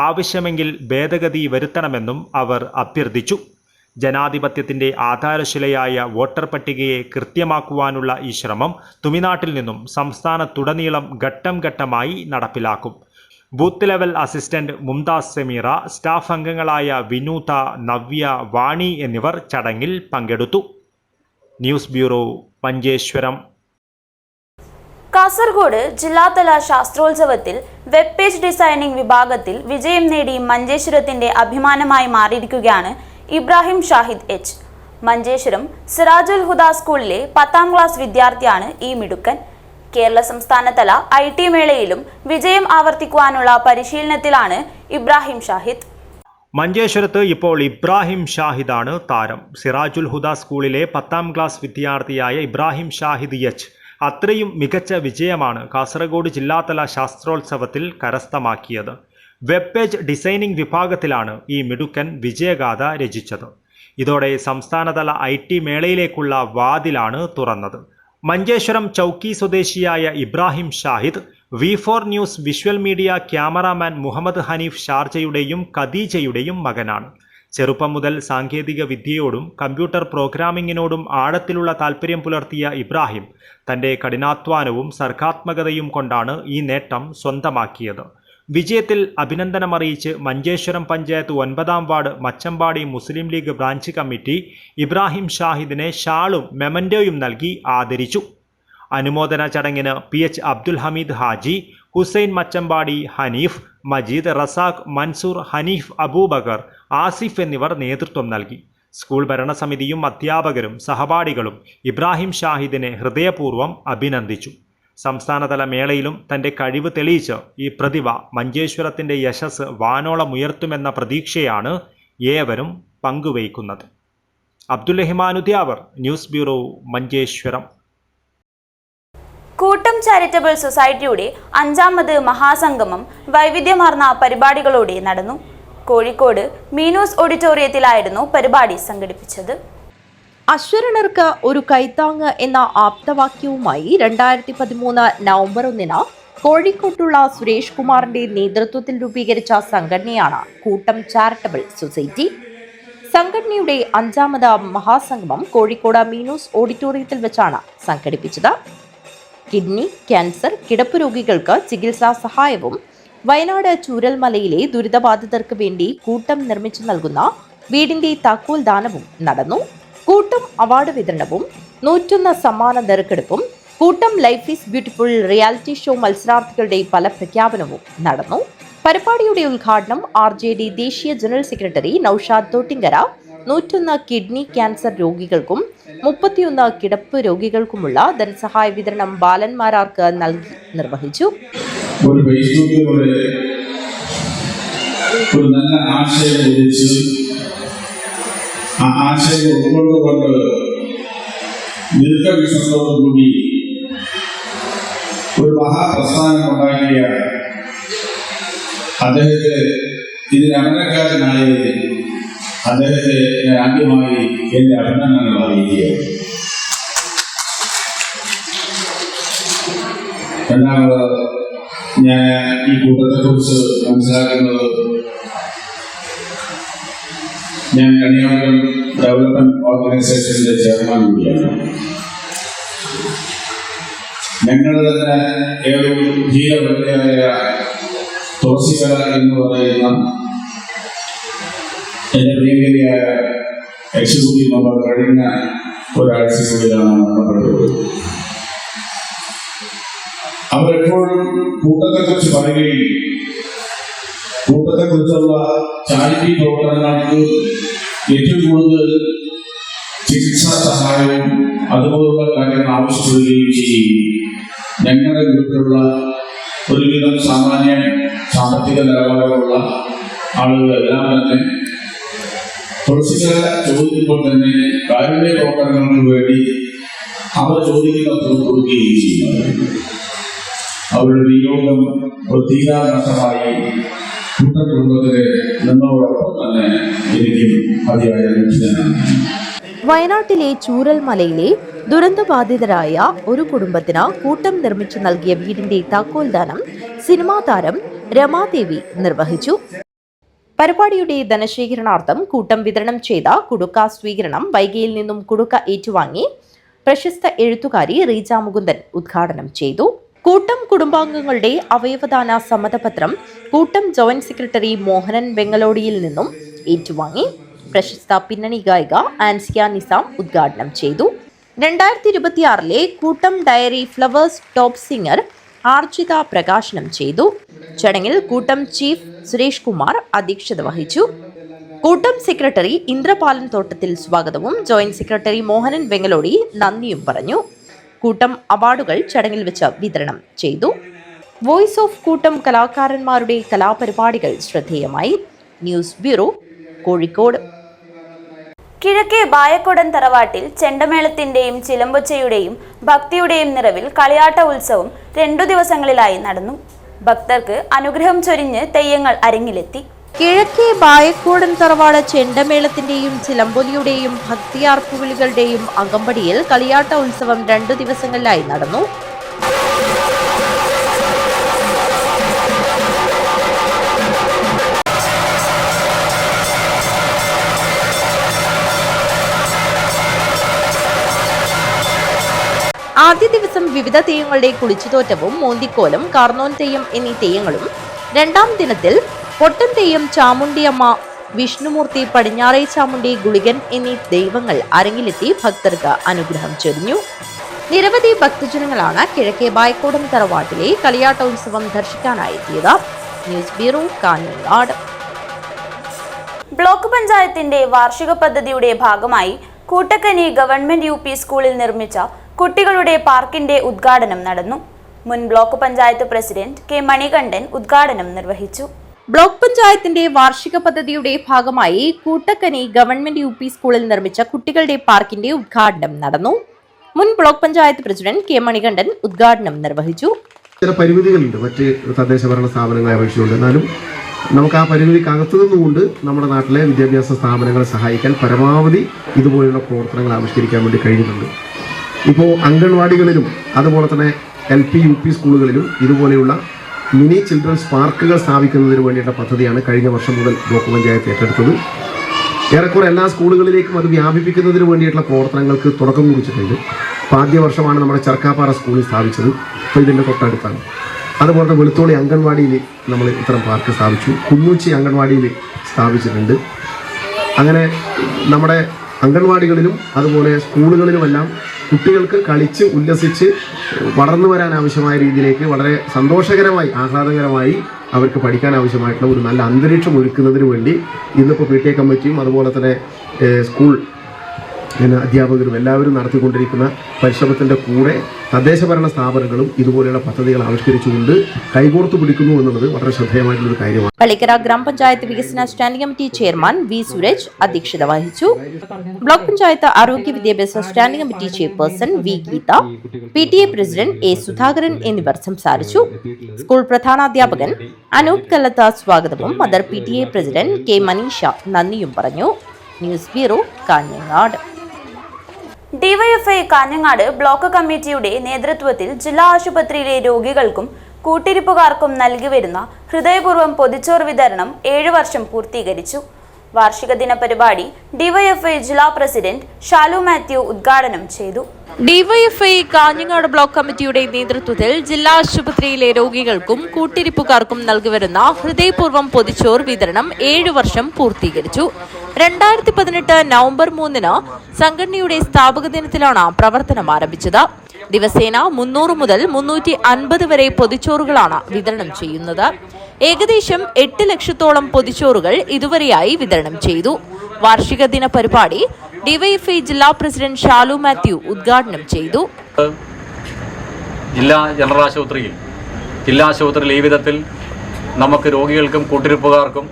ആവശ്യമെങ്കിൽ ഭേദഗതി വരുത്തണമെന്നും അവർ അഭ്യർത്ഥിച്ചു. ജനാധിപത്യത്തിന്റെ ആധാരശിലയായ വോട്ടർ പട്ടികയെ കൃത്യമാക്കുവാനുള്ള ഈ ശ്രമം തുമിനാട്ടിൽ നിന്നും സംസ്ഥാനത്തുടനീളം ഘട്ടം ഘട്ടമായി നടപ്പിലാക്കും. Booth level assistant Mumtaz Sameera, staff അംഗങ്ങളായ വിനൂത, നവ്യ, വാണി എന്നിവർ ചടങ്ങിൽ പങ്കെടുത്തു. News bureau, Manjeshwaram. കാസർഗോഡ് ജില്ലാതല ശാസ്ത്രോത്സവത്തിൽ വെബ് പേജ് ഡിസൈനിംഗ് വിഭാഗത്തിൽ വിജയം നേടി മഞ്ചേശ്വരത്തിന്റെ അഭിമാനമായി മാറിയിരിക്കുകയാണ് ഇബ്രാഹിം ഷാഹിദ് H. മഞ്ചേശ്വരം സിറാജുൽ ഹുദ സ്കൂളിലെ 10ാം ക്ലാസ് വിദ്യാർത്ഥിയാണ് ഈ മിടുക്കൻ. കേരള സംസ്ഥാനതല IT മേളയിലും വിജയം ആവർത്തിക്കുവാനുള്ള പരിശീലനത്തിലാണ് ഇബ്രാഹിം ഷാഹിദ്. മഞ്ചേശ്വരത്ത് ഇപ്പോൾ ഇബ്രാഹിം ഷാഹിദാണ് താരം. സിറാജുൽ ഹുദ സ്കൂളിലെ 10ാം ക്ലാസ് വിദ്യാർത്ഥിയായ ഇബ്രാഹിം ഷാഹിദ് H അത്രയും മികച്ച വിജയമാണ് കാസർഗോഡ് ജില്ലാതല ശാസ്ത്രോത്സവത്തിൽ കരസ്ഥമാക്കിയത്. വെബ് പേജ് ഡിസൈനിംഗ് വിഭാഗത്തിലാണ് ഈ മിടുക്കൻ വിജയഗാഥ രചിച്ചത്. ഇതോടെ സംസ്ഥാനതല IT മേളയിലേക്കുള്ള വാതിലാണ് തുറന്നത്. മഞ്ചേശ്വരം ചൗക്കി സ്വദേശിയായ Ibrahim Shahid V4 news visual media cameraman Muhammed Hanif ഷാർജയുടെയും ഖദീജയുടെയും മകനാണ്. ചെറുപ്പം മുതൽ സാങ്കേതിക വിദ്യയോടും കമ്പ്യൂട്ടർ പ്രോഗ്രാമിങ്ങിനോടും ആഴത്തിലുള്ള താൽപ്പര്യം പുലർത്തിയ ഇബ്രാഹിം തൻ്റെ കഠിനാധ്വാനവും സർഗാത്മകതയും കൊണ്ടാണ് ഈ നേട്ടം സ്വന്തമാക്കിയത്. വിജയത്തിൽ അഭിനന്ദനമറിയിച്ച് മഞ്ചേശ്വരം പഞ്ചായത്ത് 9-ാം വാർഡ് മച്ചമ്പാടി മുസ്ലിം ലീഗ് ബ്രാഞ്ച് കമ്മിറ്റി ഇബ്രാഹിം ഷാഹിദിനെ ഷാളും മെമൻറ്റോയും നൽകി ആദരിച്ചു. അനുമോദന ചടങ്ങിന് PH അബ്ദുൽ ഹമീദ് ഹാജി, ഹുസൈൻ മച്ചമ്പാടി, ഹനീഫ്, മജീദ്, റസാഖ്, മൻസൂർ, ഹനീഫ് അബൂബക്കർ, ആസിഫ് എന്നിവർ നേതൃത്വം നൽകി. സ്കൂൾ ഭരണസമിതിയും അധ്യാപകരും സഹപാഠികളും ഇബ്രാഹിം ഷാഹിദിനെ ഹൃദയപൂർവ്വം അഭിനന്ദിച്ചു. സംസ്ഥാനതല മേളയിലും തൻ്റെ കഴിവ് തെളിയിച്ച് ഈ പ്രതിഭ മഞ്ചേശ്വരത്തിൻ്റെ യശസ് വാനോളമുയർത്തുമെന്ന പ്രതീക്ഷയാണ് ഏവരും പങ്കുവയ്ക്കുന്നത്. Abdul Udyavar, news bureau, Manjeshwaram. കൂട്ടം ചാരിറ്റബിൾ സൊസൈറ്റിയുടെ 5ാമത് മഹാസംഗമം വൈവിധ്യമാർന്ന പരിപാടികളോടെ നടന്നു. കോഴിക്കോട് മീനൂസ് ഓഡിറ്റോറിയത്തിലായിരുന്നു പരിപാടി സംഘടിപ്പിച്ചത്. അശ്വരണർക്ക് ഒരു കൈത്താങ്ങ് എന്ന ആപ്തവാക്യവുമായി 2013 നവംബർ 1 കോഴിക്കോട്ടുള്ള സുരേഷ് കുമാറിന്റെ നേതൃത്വത്തിൽ രൂപീകരിച്ച സംഘടനയാണ് കൂട്ടം ചാരിറ്റബിൾ സൊസൈറ്റി. സംഘടനയുടെ 5ാമത് മഹാസംഗമം കോഴിക്കോട് മീനൂസ് ഓഡിറ്റോറിയത്തിൽ വെച്ചാണ് സംഘടിപ്പിച്ചത്. കിഡ്നി, ക്യാൻസർ, കിടപ്പ് രോഗികൾക്ക് ചികിത്സാ സഹായവും വയനാട് ചൂരൽമലയിലെ ദുരിതബാധിതർക്ക് വേണ്ടി കൂട്ടം നിർമ്മിച്ചു നൽകുന്ന വീടിന്റെ താക്കോൽ ദാനവും നടന്നു. കൂട്ടം അവാർഡ് വിതരണവും 101 സമ്മാന നറുക്കെടുപ്പും കൂട്ടം life is beautiful reality show മത്സരാർത്ഥികളുടെ ഫലപ്രഖ്യാപനവും നടന്നു. പരിപാടിയുടെ ഉദ്ഘാടനം RJD ദേശീയ general secretary Noushad Thottinkara 101 kidney cancer രോഗികൾക്കും 31 കിടപ്പ് രോഗികൾക്കുമുള്ള ധനസഹായ വിതരണം ബാലന്മാരാർക്ക് നൽകി നിർവഹിച്ചു. ഒരു നല്ല ആശയം ഉദിച്ച് ആ ആശയം ഉൾക്കൊണ്ടുകൊണ്ട് ദീർഘവിശ്വാസത്തോടുകൂടി ഒരു മഹാപ്രസ്ഥാനം ഉണ്ടാക്കിയ അദ്ദേഹത്തെ ഇതിന് അമരക്കാരനായി അദ്ദേഹത്തെ ഞാൻ ആദ്യമായി എൻ്റെ അഭിനന്ദനങ്ങൾ അറിയിക്കുകയാണ്. രണ്ടാമത് ഞാൻ ഈ കൂട്ടത്തെക്കുറിച്ച് മനസ്സിലാക്കുന്നത്, ഞാൻ കന്യാകുമാരി ഡെവലപ്മെന്റ് ഓർഗനൈസേഷന്റെ ചെയർമാൻ കൂടിയാണ്. ഞങ്ങൾ തന്നെ ഏതൊരു ധീരവൃത്തിയായ തോസിക്കല എന്ന് പറയുന്ന എൻ്റെ പ്രിയങ്കരിയായ എക്സിക്യൂട്ടീവ് മെമ്പർ കഴിഞ്ഞ ഒരാഴ്ചക്കുള്ളിലാണ് മരണപ്പെട്ടത്. അവരെപ്പോഴും കൂട്ടത്തെക്കുറിച്ച് പറയുകയും കൂട്ടത്തെക്കുറിച്ചുള്ള ചാരിറ്റി പ്രവർത്തനങ്ങൾക്ക് ഏറ്റവും കൂടുതൽ ചികിത്സാ സഹായവും അതുപോലുള്ള കാര്യങ്ങൾ ആവശ്യപ്പെടുകയും ചെയ്യും. ഞങ്ങളുടെ ഗ്രൂപ്പിലുള്ള ഒരുവിധം സാമാന്യ സാമ്പത്തിക നിലവാരമുള്ള ആളുകളെല്ലാം തന്നെ തുളസിക്കല ചോദിക്കുമ്പോൾ തന്നെ കാരുണ്യ പ്രവർത്തനങ്ങൾക്ക് വേണ്ടി അവർ ചോദിക്കുന്നത്ര കൊടുക്കുകയും ചെയ്യുന്നു. അവരുടെ വിയോഗം ഒരു തീരാനഷ്ടമായി കുടുംബത്തിലെ നിന്നോടൊപ്പം തന്നെ എനിക്കും അതിയായ ലക്ഷ്യമാണ്. വയനാട്ടിലെ ചൂരൽമലയിലെ ദുരന്തബാധിതരായ ഒരു കുടുംബത്തിന് കൂട്ടം നിർമ്മിച്ചു നൽകിയ വീടിന്റെ താക്കോൽ ദാനം സിനിമാ താരം രമാദേവി നിർവഹിച്ചു. പരിപാടിയുടെ ധനശേഖരണാർത്ഥം കൂട്ടം വിതരണം ചെയ്ത കുടുക്ക സ്വീകരണം വൈഗയിൽ നിന്നും കുടുക്ക ഏറ്റുവാങ്ങി പ്രശസ്ത എഴുത്തുകാരി റീജ മുകുന്ദൻ ഉദ്ഘാടനം ചെയ്തു. കൂട്ടം കുടുംബാംഗങ്ങളുടെ അവയവദാന സമ്മതപത്രം കൂട്ടം ജോയിന്റ് സെക്രട്ടറി മോഹനൻ വെങ്ങലോടിയിൽ നിന്നും ഏറ്റുവാങ്ങി. പ്രശസ്ത പിന്നണി ഗായിക ആൻസിയ നിസാം ഉദ്ഘാടനം ചെയ്തു. 2026 കൂട്ടം ഡയറി ഫ്ലവേഴ്സ് ടോപ്പ് സിംഗർ ആർജിത പ്രകാശനം ചെയ്തു. ചടങ്ങിൽ കൂട്ടം ചീഫ് സുരേഷ് കുമാർ അധ്യക്ഷത വഹിച്ചു. കൂട്ടം സെക്രട്ടറി ഇന്ദ്രപാലൻ തോട്ടത്തിൽ സ്വാഗതവും ജോയിന്റ് സെക്രട്ടറി മോഹനൻ വെങ്ങലോടി നന്ദിയും പറഞ്ഞു. കൂട്ടം അവാർഡുകൾ ചടങ്ങിൽ വെച്ച് വിതരണം ചെയ്തു. വോയിസ് ഓഫ് കൂട്ടം കലാകാരന്മാരുടെ കലാപരിപാടികൾ ശ്രദ്ധേയമായി. News bureau, Kozhikode. കിഴക്കേ ബായക്കോടൻ തറവാട്ടിൽ ചെണ്ടമേളത്തിന്റെയും ചിലമ്പൊച്ചയുടെയും ഭക്തിയുടെയും നിറവിൽ കളിയാട്ട ഉത്സവം 2 ദിവസങ്ങളിലായി നടന്നു. ഭക്തർക്ക് അനുഗ്രഹം ചൊരിഞ്ഞ് തെയ്യങ്ങൾ അരങ്ങിലെത്തി. കിഴക്കേ ബായക്കോടൻ തറവാട് ചെണ്ടമേളത്തിന്റെയും ചിലമ്പൊലിയുടെയും ഭക്തിയാർപ്പുവിളികളുടെയും അകമ്പടിയിൽ കളിയാട്ട ഉത്സവം 2 ദിവസങ്ങളിലായി നടന്നു. ആദ്യ ദിവസം വിവിധ തെയ്യങ്ങളുടെ കുളിച്ചുതോറ്റവും മോന്തിക്കോലും കാർന്നോൻ തെയ്യം എന്നീ തെയ്യങ്ങളും, രണ്ടാം ദിനത്തിൽ പൊട്ടൻ തെയ്യം, ചാമുണ്ടിയമ്മ, വിഷ്ണുമൂർത്തി, പടിഞ്ഞാറേ ചാമുണ്ടി, ഗുളികൻ എന്നീ ദൈവങ്ങൾ അരങ്ങിലെത്തി ഭക്തർക്ക് അനുഗ്രഹം ചൊരിഞ്ഞു. നിരവധി ഭക്തജനങ്ങളാണ് കിഴക്കേ ബായക്കോടം തറവാട്ടിലെ കളിയാട്ടോത്സവം ദർശിക്കാനായി എത്തിയത്. News bureau, Kanhangad. ബ്ലോക്ക് പഞ്ചായത്തിന്റെ വാർഷിക പദ്ധതിയുടെ ഭാഗമായി കൂട്ടക്കനി ഗവൺമെന്റ് UP സ്കൂളിൽ നിർമ്മിച്ച കുട്ടികളുടെ പാർക്കിന്റെ ഉദ്ഘാടനം നടന്നു. മുൻ block panchayat president K Manikandan ഉദ്ഘാടനം നിർവഹിച്ചു. ബ്ലോക്ക് പഞ്ചായത്തിന്റെ വാർഷിക പദ്ധതിയുടെ ഭാഗമായി കൂട്ടക്കനി ഗവൺമെന്റ് UP സ്കൂളിൽ നിർമ്മിച്ച കുട്ടികളുടെ പാർക്കിന്റെ ഉദ്ഘാടനം നടന്നു. മുൻ block panchayat president K Manikandan ഉദ്ഘാടനം നിർവഹിച്ചു. ചില പരിമിതികളുണ്ട് മറ്റ് തദ്ദേശ ഭരണ സ്ഥാപനങ്ങളെ അപേക്ഷിച്ചുകൊണ്ട്. എന്നാലും നമുക്ക് ആ പരിമിതിക്കകത്തു നിന്നുകൊണ്ട് നമ്മുടെ നാട്ടിലെ വിദ്യാഭ്യാസ സ്ഥാപനങ്ങളെ സഹായിക്കാൻ പരമാവധി ഇതുപോലുള്ള പ്രവർത്തനങ്ങൾ ആവിഷ്കരിക്കാൻ വേണ്ടി കഴിഞ്ഞിട്ടുണ്ട്. ഇപ്പോൾ അംഗൻവാടികളിലും അതുപോലെ തന്നെ LP UP സ്കൂളുകളിലും ഇതുപോലെയുള്ള മിനി ചിൽഡ്രൻസ് പാർക്കുകൾ സ്ഥാപിക്കുന്നതിന് വേണ്ടിയുള്ള പദ്ധതിയാണ് കഴിഞ്ഞ വർഷം മുതൽ ബ്ലോക്ക് പഞ്ചായത്ത് ഏറ്റെടുത്തത്. ഏറെക്കുറെ എല്ലാ സ്കൂളുകളിലേക്കും അത് വ്യാപിപ്പിക്കുന്നതിന് വേണ്ടിയിട്ടുള്ള പ്രവർത്തനങ്ങൾക്ക് തുടക്കം കുറിച്ചിട്ടുണ്ട്. അപ്പോൾ ആദ്യ വർഷമാണ് നമ്മുടെ ചർക്കാപ്പാറ സ്കൂളിൽ സ്ഥാപിച്ചത്. ഇപ്പോൾ ഇതിൻ്റെ തൊട്ടടുത്താണ്. അതുപോലെ തന്നെ വെളുത്തോളി അംഗൻവാടിയിൽ നമ്മൾ ഇത്തരം പാർക്ക് സ്ഥാപിച്ചു. കുന്നൂച്ചി അംഗൻവാടിയിൽ സ്ഥാപിച്ചിട്ടുണ്ട്. അങ്ങനെ നമ്മുടെ അംഗൻവാടികളിലും അതുപോലെ സ്കൂളുകളിലുമെല്ലാം കുട്ടികൾക്ക് കളിച്ച് ഉല്ലസിച്ച് വളർന്നു വരാൻ ആവശ്യമായ രീതിയിലേക്ക് വളരെ സന്തോഷകരമായി ആഹ്ലാദകരമായി അവർക്ക് പഠിക്കാൻ ആവശ്യമായിട്ടുള്ള ഒരു നല്ല അന്തരീക്ഷം ഒരുക്കുന്നതിന് വേണ്ടി ഇന്നിപ്പോൾ PTA കമ്മിറ്റിയും അതുപോലെ തന്നെ സ്കൂൾ അധ്യാപകരും എല്ലാവരും നടത്തിക്കൊണ്ടിരിക്കുന്ന പരിശ്രമത്തിൻ്റെ കൂടെ തദ്ദേശഭരണ സ്ഥാപനങ്ങളും ഇതുപോലെയുള്ള പദ്ധതികൾ ആവിഷ്കരിച്ചുകൊണ്ട് കൈകോർത്തു പിടിക്കുന്നു എന്നുള്ളത് വളരെ ശ്രദ്ധേയമായിട്ടുള്ളൊരു കാര്യമാണ്. പള്ളിക്കര ഗ്രാമപഞ്ചായത്ത് വികസന standing committee chairman V Suresh അധ്യക്ഷത വഹിച്ചു. ബ്ലോക്ക് പഞ്ചായത്ത് ആരോഗ്യ വിദ്യാഭ്യാസ standing committee chairperson V Geetha, PTA president A Sudhakaran എന്നിവർ സംസാരിച്ചു. സ്കൂൾ പ്രധാനാധ്യാപകൻ അനൂപ് കല്ലത്ത സ്വാഗതവും mother PTA president K Maneesha നന്ദിയും പറഞ്ഞു. News bureau, Kanhangad. DYFI Kanhangad block കമ്മിറ്റിയുടെ നേതൃത്വത്തിൽ ജില്ലാ ആശുപത്രിയിലെ രോഗികൾക്കും കൂട്ടിരിപ്പുകാർക്കും നൽകിവരുന്ന ഹൃദയപൂർവ്വം പൊതിച്ചോറ് വിതരണം 7 വർഷം പൂർത്തീകരിച്ചു. വാർഷിക ദിന പരിപാടി DYFI ജില്ലാ പ്രസിഡന്റ് ഷാലു മാത്യു ഉദ്ഘാടനം ചെയ്തു. DYFI കാഞ്ഞങ്ങാട് ബ്ലോക്ക് കമ്മിറ്റിയുടെ നേതൃത്വത്തിൽ ജില്ലാ ആശുപത്രിയിലെ രോഗികൾക്കും കൂട്ടിരിപ്പുകാർക്കും നൽകിവരുന്ന ഹൃദയപൂർവ്വം പൊതിച്ചോർ വിതരണം 7 വർഷം പൂർത്തീകരിച്ചു. 2018 നവംബർ 3 സംഘടനയുടെ സ്ഥാപക ദിനത്തിലാണ് പ്രവർത്തനം ആരംഭിച്ചത്. ദിവസേന 300 മുതൽ 350 വരെ പൊതിച്ചോറുകളാണ് വിതരണം ചെയ്യുന്നത്. ഏകദേശം 8 ലക്ഷത്തോളം പൊതിച്ചോറുകൾ ഇതുവരെയായി വിതരണം ചെയ്തു. വാർഷിക ദിന പരിപാടി DYFI ജില്ലാ പ്രസിഡന്റ് ഷാലു മാത്യു ഉദ്ഘാടനം ചെയ്തു. ജില്ലാ ജനറൽ ആശുപത്രിയിൽ ഈ വിധത്തിൽ നമുക്ക് രോഗികൾക്കും കൂട്ടിരിപ്പുകാർക്കും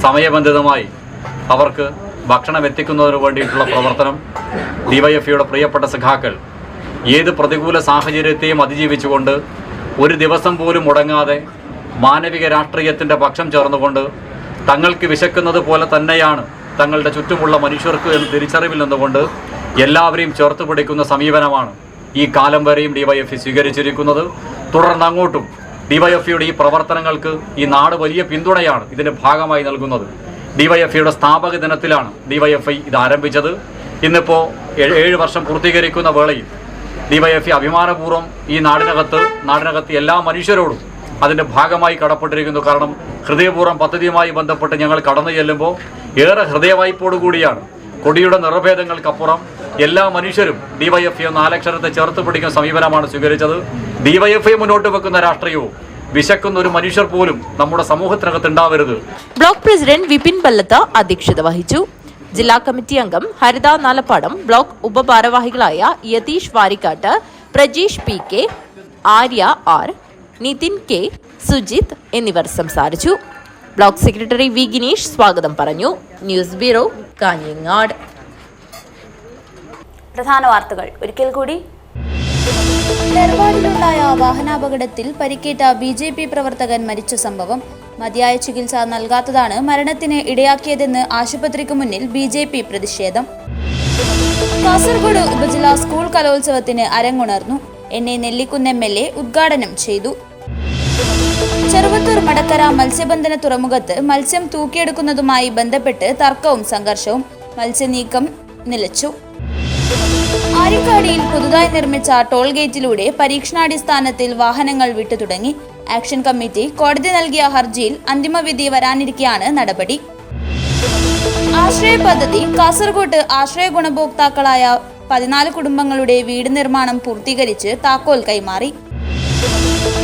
സമയബന്ധിതമായി അവർക്ക് ഭക്ഷണം എത്തിക്കുന്നതിന് വേണ്ടിയിട്ടുള്ള പ്രവർത്തനം DYFIയുടെ പ്രിയപ്പെട്ട സഖാക്കൾ ഏത് പ്രതികൂല സാഹചര്യത്തെയും അതിജീവിച്ചുകൊണ്ട് ഒരു ദിവസം പോലും മുടങ്ങാതെ മാനവിക രാഷ്ട്രീയത്തിൻ്റെ പക്ഷം ചേർന്നുകൊണ്ട് തങ്ങൾക്ക് വിശക്കുന്നത് പോലെ തന്നെയാണ് തങ്ങളുടെ ചുറ്റുമുള്ള മനുഷ്യർക്ക് എന്ന് തിരിച്ചറിവിൽ നിന്നുകൊണ്ട് എല്ലാവരെയും ചേർത്ത് പിടിക്കുന്ന സമീപനമാണ് ഈ കാലം വരെയും DYFI സ്വീകരിച്ചിരിക്കുന്നത്. തുടർന്ന് അങ്ങോട്ടും DYFIയുടെ ഈ പ്രവർത്തനങ്ങൾക്ക് ഈ നാട് വലിയ പിന്തുണയാണ് ഇതിൻ്റെ ഭാഗമായി നൽകുന്നത്. DYFIയുടെ സ്ഥാപക ദിനത്തിലാണ് DYFI ഇത് ആരംഭിച്ചത്. ഇന്നിപ്പോൾ 7 വർഷം പൂർത്തീകരിക്കുന്ന വേളയിൽ DYFI അഭിമാനപൂർവ്വം ഈ നാടിനകത്ത് എല്ലാ മനുഷ്യരോടും അതിൻ്റെ ഭാഗമായി കടപ്പെട്ടിരിക്കുന്നു. കാരണം ഹൃദയപൂർവ്വം പദ്ധതിയുമായി ബന്ധപ്പെട്ട് ഞങ്ങൾ കടന്നു ചെല്ലുമ്പോൾ ഏറെ ഹൃദയവായ്പോടുകൂടിയാണ്. കൊടിയുടെ നിറഭേദങ്ങൾക്കപ്പുറം എല്ലാ മനുഷ്യരും DYFI 4 അക്ഷരത്തെ ചേർത്ത് പിടിക്കുന്ന സമീപനമാണ് സ്വീകരിച്ചത്. DYFI മുന്നോട്ട് വെക്കുന്ന രാഷ്ട്രീയവും വിശക്കുന്ന ഒരു മനുഷ്യർ പോലും നമ്മുടെ സമൂഹത്തിനകത്ത് ഉണ്ടാവരുത്. ബ്ലോക്ക് പ്രസിഡന്റ് വിപിൻ ബല്ലത്ത അധ്യക്ഷത വഹിച്ചു. ജില്ലാ കമ്മിറ്റി അംഗം ഹരിത നാലപ്പാടം, ബ്ലോക്ക് ഉപഭാരവാഹികളായ Yatheesh Varikkat, Prajeesh PK, Arya R, Nithin K, Sujith എന്നിവർ സംസാരിച്ചു. ബ്ലോക്ക് സെക്രട്ടറി V ഗിനീഷ് സ്വാഗതം പറഞ്ഞു. News bureau, Kanhangad. പ്രധാന വാർത്തകൾ ഒരിക്കൽ കൂടി. നെർവാഡിലുണ്ടായ വാഹനാപകടത്തിൽ പരിക്കേറ്റ BJP പ്രവർത്തകൻ മരിച്ച സംഭവം. മതിയായ ചികിത്സ നൽകാത്തതാണ് മരണത്തിന് ഇടയാക്കിയതെന്ന് ആശുപത്രിക്ക് മുന്നിൽ BJP പ്രതിഷേധം. കാസർഗോഡ് ഉപജില്ലാ സ്കൂൾ കലോത്സവത്തിന് അരങ്ങുണർന്നു. NA നെല്ലിക്കുന്ന് MLA ഉദ്ഘാടനം ചെയ്തു. ചെറുവത്തൂർ മടക്കര മത്സ്യബന്ധന തുറമുഖത്ത് മത്സ്യം തൂക്കിയെടുക്കുന്നതുമായി ബന്ധപ്പെട്ട് തർക്കവും സംഘർഷവും. മത്സ്യനീക്കം നിലച്ചു. ആര്യക്കാടിയിൽ പുതുതായി നിർമ്മിച്ച ടോൾ ഗേറ്റിലൂടെ പരീക്ഷണാടിസ്ഥാനത്തിൽ വാഹനങ്ങൾ വിട്ടു തുടങ്ങി. ആക്ഷൻ കമ്മിറ്റി കോടതി നൽകിയ ഹർജിയിൽ അന്തിമവിധി വരാനിരിക്കെയാണ് നടപടി. ആശ്രയ പദ്ധതി കാസർഗോഡ് ആശ്രയ ഗുണഭോക്താക്കളായ 14 കുടുംബങ്ങളുടെ വീട് നിർമ്മാണം പൂർത്തീകരിച്ച് താക്കോൽ കൈമാറി.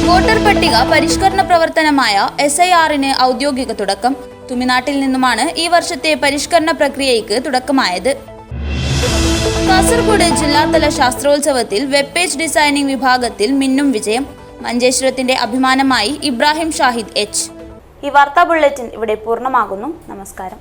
വോട്ടർ പട്ടിക പരിഷ്കരണ പ്രവർത്തനമായ SIR-ന് ഔദ്യോഗിക തുടക്കം. തുമിനാട്ടിൽ നിന്നുമാണ് ഈ വർഷത്തെ പരിഷ്കരണ പ്രക്രിയയ്ക്ക് തുടക്കമായത്. കാസർഗോഡ് ജില്ലാതല ശാസ്ത്രോത്സവത്തിൽ വെബ് പേജ് ഡിസൈനിംഗ് വിഭാഗത്തിൽ മിന്നും വിജയം. മഞ്ചേശ്വരത്തിന്റെ അഭിമാനമായി ഇബ്രാഹിം ഷാഹിദ് H. ഈ വാർത്താ ബുള്ളറ്റിൻ ഇവിടെ പൂർണ്ണമാകുന്നു. നമസ്കാരം.